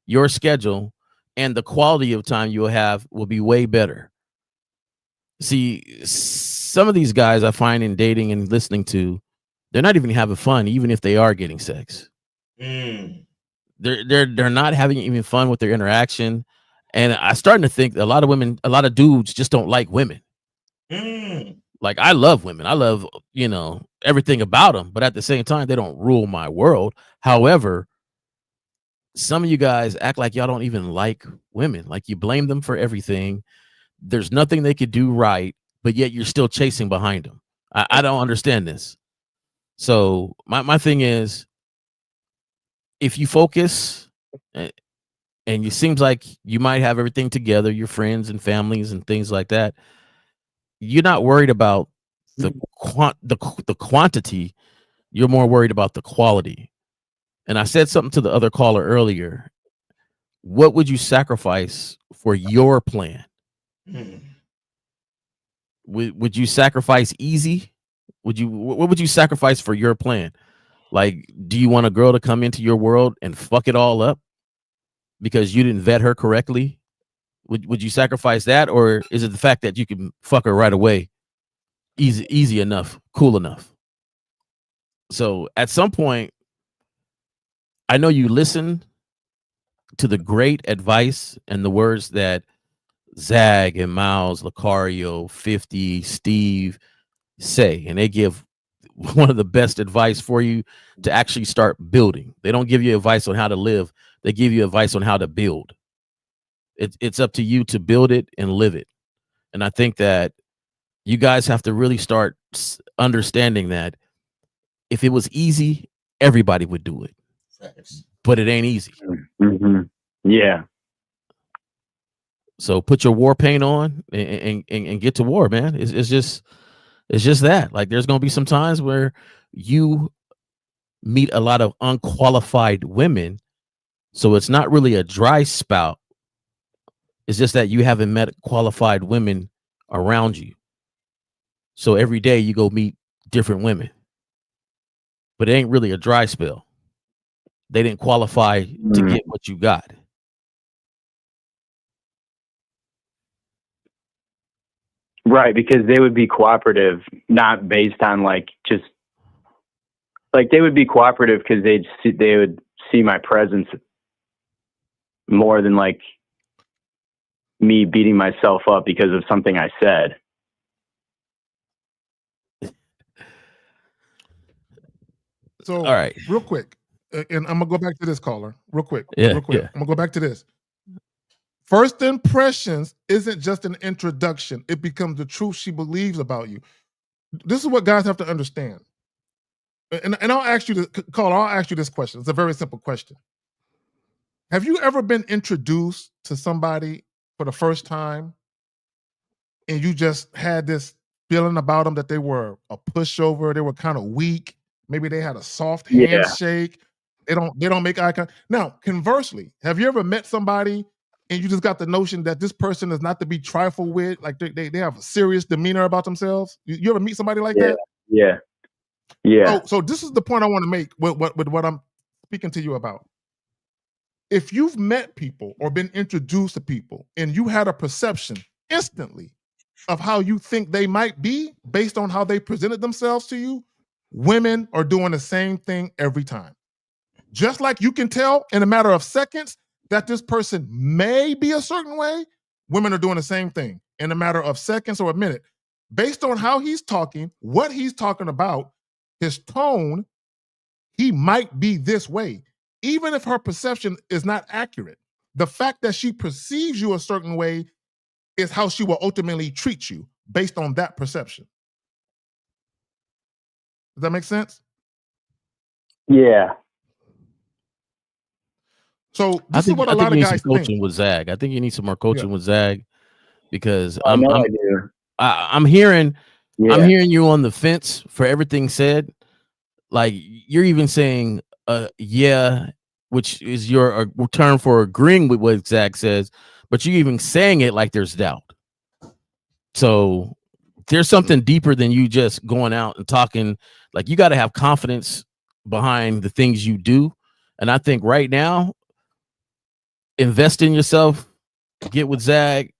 your schedule, and the quality of time you'll have will be way better. See, some of these guys I find in dating and listening to, they're not even having fun, even if they are getting sex. They're not having even fun with their interaction. And I'm starting to think a lot of dudes just don't like women. Like I love women. I love, everything about them. But at the same time, they don't rule my world. However, some of you guys act like y'all don't even like women. Like you blame them for everything. There's nothing they could do right, but yet you're still chasing behind them. I don't understand this. So my thing is, if you focus and it seems like you might have everything together, your friends and families and things like that, you're not worried about the quantity. You're more worried about the quality. And I said something to the other caller earlier. What would you sacrifice for your plan? Would you sacrifice easy? What would you sacrifice for your plan? Like, do you want a girl to come into your world and fuck it all up because you didn't vet her correctly? Would you sacrifice that, or is it the fact that you can fuck her right away easy enough, cool enough. So at some point, I know you listen to the great advice and the words that Zag and Miles, Lucario, 50, Steve say, and they give one of the best advice for you to actually start building. They don't give you advice on how to live. They give you advice on how to build. It's up to you to build it and live it. And I think that you guys have to really start understanding that if it was easy, everybody would do it. Facts. But it ain't easy. Mm-hmm. Yeah. So put your war paint on and get to war, man. It's just that. Like, there's gonna be some times where you meet a lot of unqualified women. So it's not really a dry spout. It's just that you haven't met qualified women around you. So every day you go meet different women. But it ain't really a dry spell. They didn't qualify to get what you got. Right, because they would be cooperative, not based on just they would be cooperative because they would see my presence more than me beating myself up because of something I said. So, all right, real quick, and I'm gonna go back to this caller, real quick. Yeah. I'm gonna go back to this. First impressions isn't just an introduction; it becomes the truth she believes about you. This is what guys have to understand. And I'll ask you I'll ask you this question. It's a very simple question. Have you ever been introduced to somebody for the first time and you just had this feeling about them that they were a pushover, they were kind of weak, maybe they had a soft handshake, they don't make eye contact. Now, conversely, have you ever met somebody and you just got the notion that this person is not to be trifled with, like they have a serious demeanor about themselves? You ever meet somebody like that? Yeah. So this is the point I want to make with what I'm speaking to you about. If you've met people or been introduced to people and you had a perception instantly of how you think they might be based on how they presented themselves to you, women are doing the same thing every time. Just like you can tell in a matter of seconds that this person may be a certain way, women are doing the same thing in a matter of seconds or a minute. Based on how he's talking, what he's talking about, his tone, he might be this way. Even if her perception is not accurate, the fact that she perceives you a certain way is how she will ultimately treat you based on that perception. Does that make sense? Yeah. So this is what a lot of guys coaching think. with Zag. I think you need some more coaching with Zag because I I'm hearing you on the fence for everything said. Like, you're even saying which is your term for agreeing with what Zach says, but you're even saying it like there's doubt. So there's something deeper than you just going out and talking. Like, you got to have confidence behind the things you do. And I think right now, invest in yourself, get with Zag,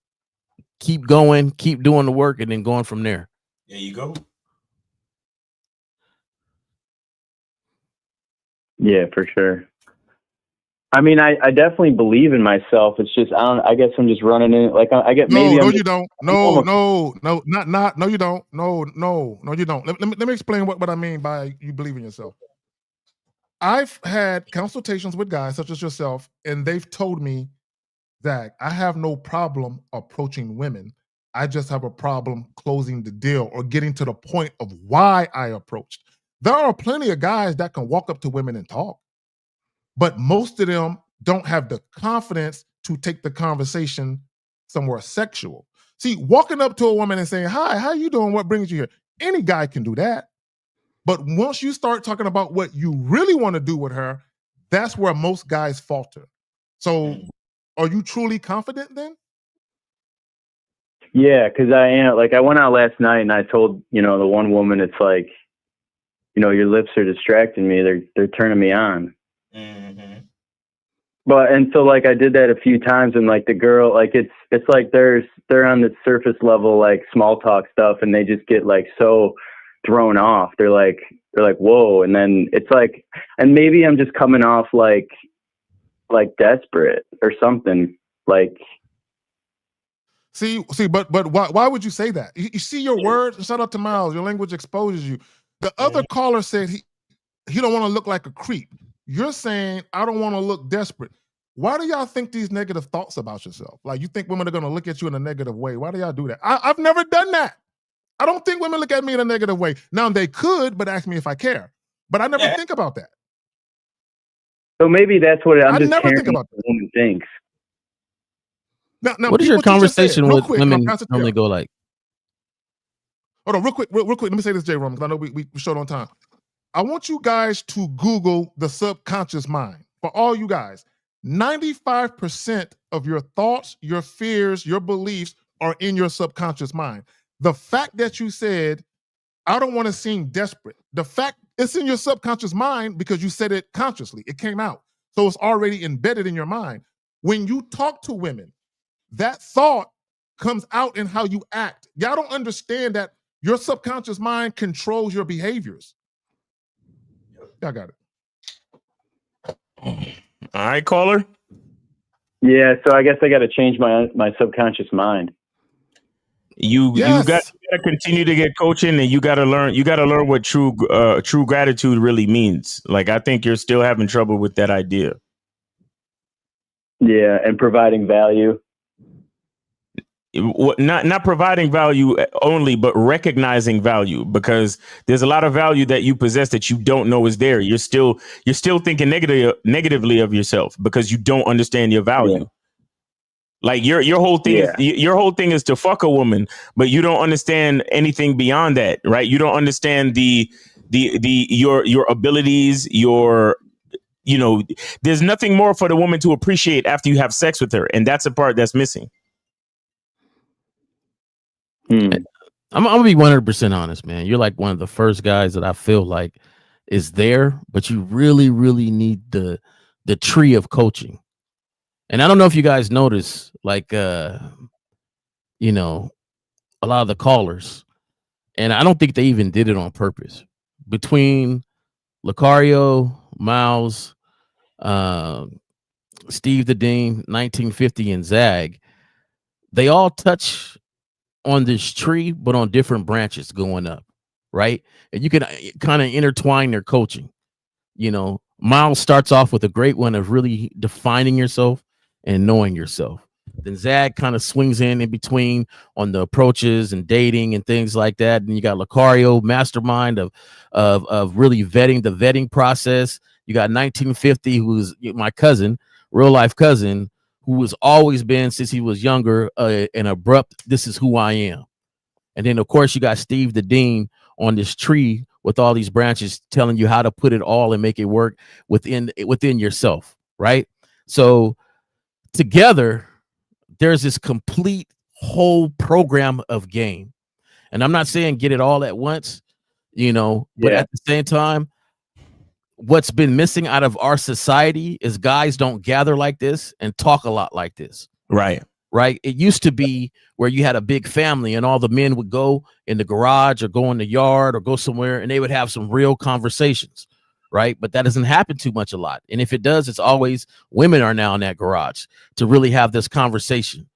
keep going, keep doing the work, and then going from there. There you go. Yeah, for sure. I mean, I definitely believe in myself. It's just I guess I'm just running in I get maybe. You don't. No, you don't. No, you don't. Let me explain what I mean by you believe in yourself. I've had consultations with guys such as yourself, and they've told me, Zach, I have no problem approaching women. I just have a problem closing the deal or getting to the point of why I approached. There are plenty of guys that can walk up to women and talk, but most of them don't have the confidence to take the conversation somewhere sexual. See, walking up to a woman and saying, hi, how you doing? What brings you here? Any guy can do that. But once you start talking about what you really want to do with her, that's where most guys falter. So are you truly confident then? Yeah, because I am. I went out last night and I told, the one woman, it's like, your lips are distracting me. They're turning me on. Mm-hmm. But and so like I did that a few times, and like the girl, like it's like they're on the surface level like small talk stuff, and they just get like so thrown off. They're like whoa, and then it's like, and maybe I'm just coming off like desperate or something. Like see, but why would you say that? You see your words. Shout out to Miles. Your language exposes you. The other caller said he don't want to look like a creep. You're saying I don't want to look desperate. Why do y'all think these negative thoughts about yourself? Like you think women are going to look at you in a negative way? Why do y'all do that? I've never done that. I don't think women look at me in a negative way. Now they could, but ask me if I care. But I never think about that. So maybe that's what I never think about that. Woman thinks. Now, what is your conversation with women normally go like? Hold on, real quick. Let me say this, J. Roman, because I know we short on time. I want you guys to Google the subconscious mind. For all you guys, 95% of your thoughts, your fears, your beliefs are in your subconscious mind. The fact that you said, I don't want to seem desperate, the fact it's in your subconscious mind because you said it consciously. It came out. So it's already embedded in your mind. When you talk to women, that thought comes out in how you act. Y'all don't understand that your subconscious mind controls your behaviors. Y'all got it. All right, caller. Yeah, so I guess I got to change my subconscious mind. You got to continue to get coaching, and you got to learn. You got to learn what true gratitude really means. Like I think you're still having trouble with that idea. Yeah, and providing value. Not providing value only, but recognizing value, because there's a lot of value that you possess that you don't know is there. You're still thinking negatively of yourself because you don't understand your value. Yeah. Like your whole thing your whole thing is to fuck a woman, but you don't understand anything beyond that, right? You don't understand your abilities, there's nothing more for the woman to appreciate after you have sex with her, and that's a part that's missing. I'm gonna be 100% honest, man. You're like one of the first guys that I feel like is there, but you really, really need the tree of coaching. And I don't know if you guys notice, like, a lot of the callers, and I don't think they even did it on purpose. Between Lucario, Miles, Steve the Dean, 1950, and Zag, they all touch on this tree, but on different branches going up, right? And you can kind of intertwine their coaching. Miles starts off with a great one of really defining yourself and knowing yourself. Then Zag kind of swings in between on the approaches and dating and things like that. And you got Lucario, mastermind of really vetting the vetting process. You got 1950, who's my cousin, real life cousin, who has always been since he was younger, an abrupt, this is who I am. And then, of course, you got Steve the Dean on this tree with all these branches telling you how to put it all and make it work within yourself, right? So together, there's this complete whole program of game. And I'm not saying get it all at once, but at the same time, what's been missing out of our society is guys don't gather like this and talk a lot like this. Right. It used to be where you had a big family and all the men would go in the garage or go in the yard or go somewhere and they would have some real conversations. Right. But that doesn't happen too much a lot. And if it does, it's always women are now in that garage to really have this conversation,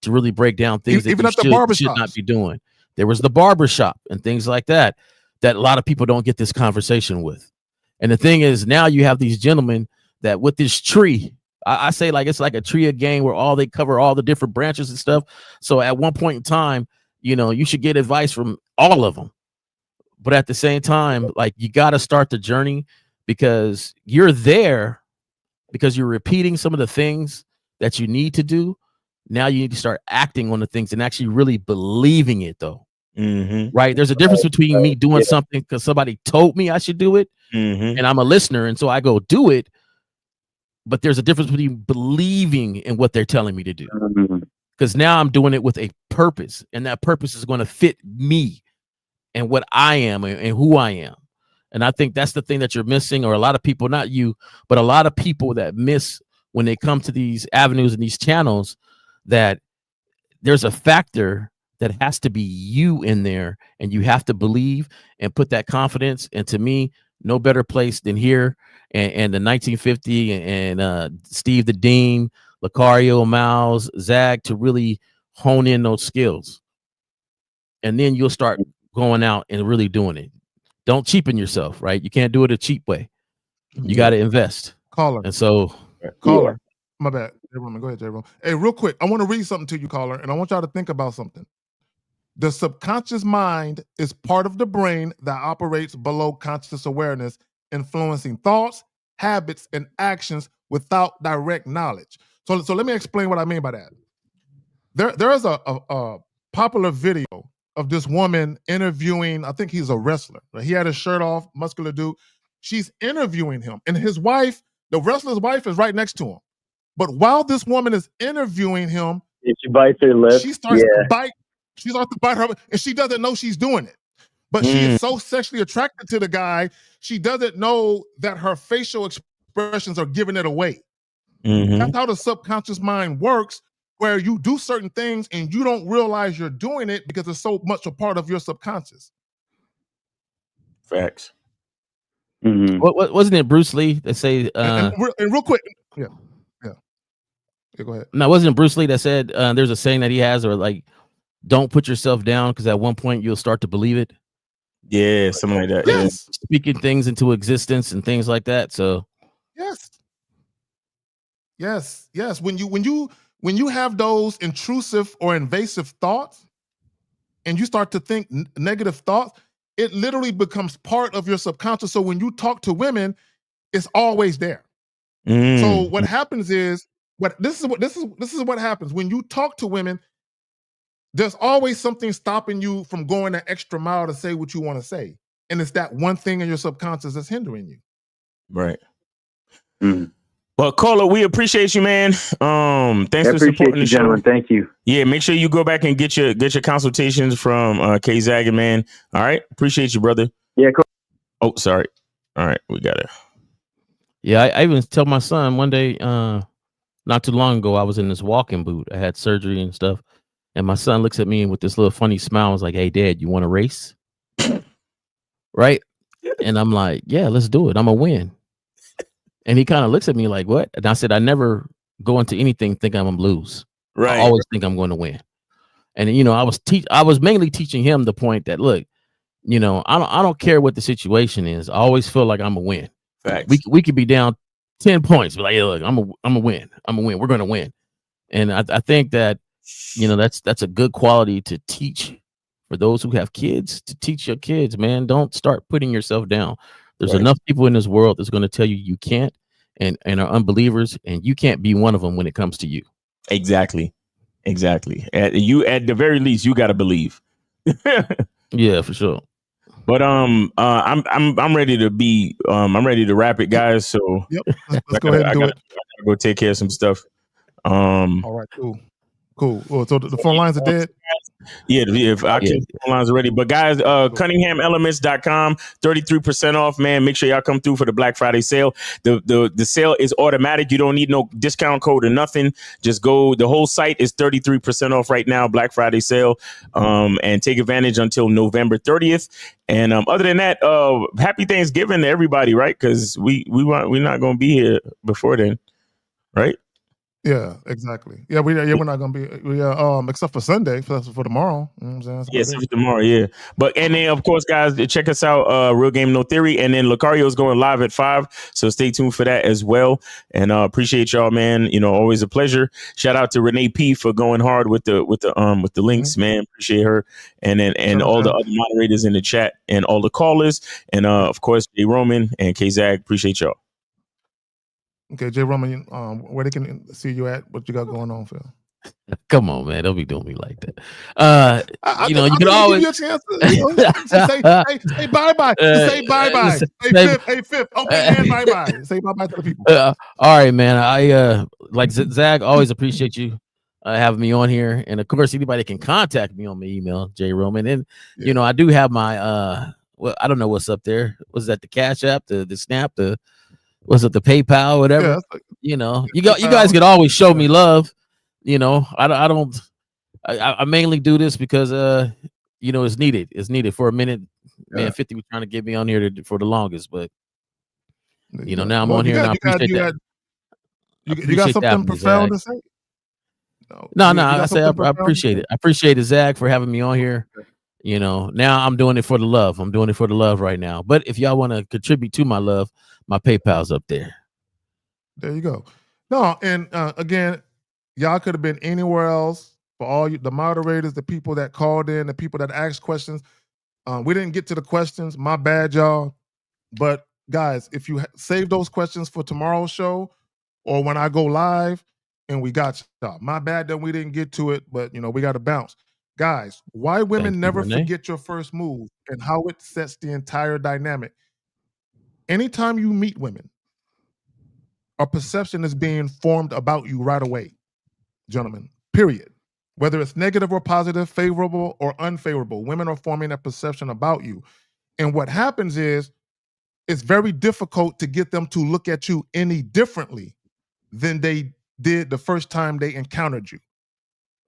to really break down things that you should not be doing. There was the barbershop and things like that a lot of people don't get this conversation with. And the thing is, now you have these gentlemen that with this tree, I say like it's like a tree of game where they cover all the different branches and stuff. So at one point in time, you should get advice from all of them. But at the same time, like you got to start the journey because you're there because you're repeating some of the things that you need to do. Now you need to start acting on the things and actually really believing it, though. Mm-hmm. Right. There's a difference between me doing something because somebody told me I should do it and I'm a listener. And so I go do it. But there's a difference between believing in what they're telling me to do. Because now I'm doing it with a purpose, and that purpose is going to fit me and what I am and who I am. And I think that's the thing that you're missing, or a lot of people, not you, but a lot of people that miss when they come to these avenues and these channels that there's a factor that has to be you in there, and you have to believe and put that confidence. And to me, no better place than here and the 1950 and Steve the Dean, Lucario, Miles, Zag, to really hone in those skills. And then you'll start going out and really doing it. Don't cheapen yourself, right? You can't do it a cheap way. You got to invest. Caller. And so, caller, my bad. Jay Roman, go ahead, Jay Roman. Hey, real quick, I want to read something to you, caller, and I want y'all to think about something. The subconscious mind is part of the brain that operates below conscious awareness, influencing thoughts, habits, and actions without direct knowledge. So let me explain what I mean by that. There is a popular video of this woman interviewing, I think he's a wrestler. He had his shirt off, muscular dude. She's interviewing him, and his wife, the wrestler's wife, is right next to him. But while this woman is interviewing him, she bites her lip. She starts to bite. She starts to bite her, and she doesn't know she's doing it. But she is so sexually attracted to the guy, she doesn't know that her facial expressions are giving it away. That's how the subconscious mind works, where you do certain things and you don't realize you're doing it because it's so much a part of your subconscious. Facts. What wasn't it Bruce Lee that say? And real quick, yeah, go ahead. No, wasn't it Bruce Lee that said there's a saying that he has, or like, don't put yourself down because at one point you'll start to believe it. Yeah, something like that. Yes. Speaking things into existence and things like that. So yes. When you have those intrusive or invasive thoughts, and you start to think negative thoughts, it literally becomes part of your subconscious. So when you talk to women, it's always there. So what happens is, this is what happens when you talk to women. There's always something stopping you from going an extra mile to say what you want to say. And it's that one thing in your subconscious that's hindering you. Right. Well, caller, we appreciate you, man. Thanks for supporting the show. Gentlemen. Thank you. Yeah, make sure you go back and get your consultations from K Zagging, man. All right. Appreciate you, brother. Yeah, cool. Oh, sorry. All right, we got it. Yeah, I even tell my son one day, not too long ago, I was in this walking boot. I had surgery and stuff. And my son looks at me with this little funny smile. I was like, "Hey, Dad, you want to race?" Right? And I'm like, "Yeah, let's do it. I'm gonna win." And he kind of looks at me like, "What?" And I said, "I never go into anything thinking I'm gonna lose. Right. I always think I'm going to win." And I was mainly teaching him the point that, look, I don't care what the situation is. I always feel like I'm gonna win. Facts. We could be down 10 points, but like, hey, look, I'm a win. I'm a win. We're gonna win. And I think that that's a good quality to teach for those who have kids, to teach your kids, man. Don't start putting yourself down. There's enough people in this world that's going to tell you can't and are unbelievers, and you can't be one of them when it comes to you. Exactly. At the very least, you got to believe. Yeah, for sure. But I'm ready to be I'm ready to wrap it, guys. So let's go ahead and do it. I gotta go take care of some stuff. All right, cool. Oh, so the phone lines are dead? Yeah, if I keep the phone lines are ready. But guys, CunninghamElements.com, 33% off, man. Make sure y'all come through for the Black Friday sale. The sale is automatic. You don't need no discount code or nothing. Just go. The whole site is 33% off right now, Black Friday sale. And take advantage until November 30th. And other than that, happy Thanksgiving to everybody, right? Because we're not gonna be here before then, right? Yeah, exactly. Yeah, we're not gonna be. Except for Sunday, for tomorrow. You know what I'm saying? Yes, for tomorrow. Yeah, and then of course, guys, check us out. Real Game No Theory, and then Lucario is going live at 5, so stay tuned for that as well. And appreciate y'all, man. Always a pleasure. Shout out to Renee P for going hard with the links, man. Appreciate her, and all the other moderators in the chat, and all the callers, and of course, Jay Roman and K Zag. Appreciate y'all. Okay, Jay Roman, where they can see you at? What you got going on, Phil? Come on, man! Don't be doing me like that. You can always give you a chance to say bye-bye. Say bye-bye. Hey, Fifth. Okay, and bye-bye. Say bye-bye to the people. All right, man. I like Zag. Always appreciate you having me on here, and of course, anybody can contact me on my email, J Roman. And I do have my I don't know what's up there. Was that the Cash App, the Snap, was it the PayPal, whatever? Yeah, like, you PayPal, guys could always show me love. I don't. I mainly do this because it's needed. It's needed for a minute. Man, 50 was trying to get me on here for the longest, but now I'm on here and I appreciate that. You got something profound to say? No. I say I appreciate it. I appreciate it, Zach, for having me on here. Now I'm doing it for the love. I'm doing it for the love right now. But if y'all want to contribute to my love, my PayPal's up there. There you go. No, and again, y'all could have been anywhere else. For all the moderators, the people that called in, the people that asked questions, we didn't get to the questions. My bad, y'all. But guys, if you save those questions for tomorrow's show or when I go live, and we got y'all. My bad that we didn't get to it, but we got to bounce. Guys, why women never forget your first move and how it sets the entire dynamic. Anytime you meet women, a perception is being formed about you right away, gentlemen, period. Whether it's negative or positive, favorable or unfavorable, women are forming a perception about you. And what happens is it's very difficult to get them to look at you any differently than they did the first time they encountered you.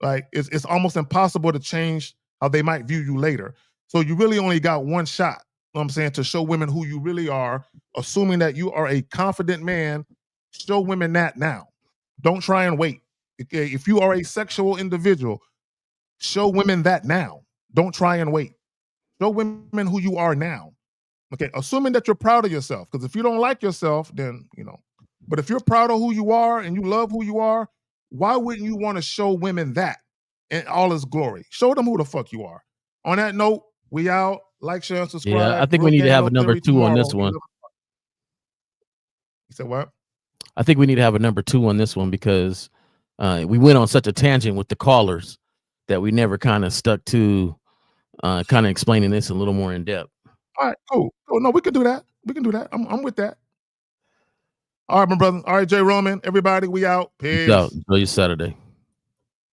Like it's almost impossible to change how they might view you later. So you really only got one shot, you know what I'm saying, to show women who you really are, assuming that you are a confident man. Show women that now. Don't try and wait. Okay? If you are a sexual individual, show women that now. Don't try and wait. Show women who you are now. Okay, assuming that you're proud of yourself. Because if you don't like yourself, then but if you're proud of who you are and you love who you are, why wouldn't you want to show women that in all its glory? Show them who the fuck you are. On that note, we out. Like, share, and subscribe. Yeah, I think we need to have a number 2 on this one. You said what? I think we need to have a number 2 on this one because we went on such a tangent with the callers that we never kind of stuck to kind of explaining this a little more in depth. All right, cool. Oh, no, we can do that. We can do that. I'm with that. All right, my brother. All right, Jay Roman, everybody, we out. Peace. Enjoy your Saturday.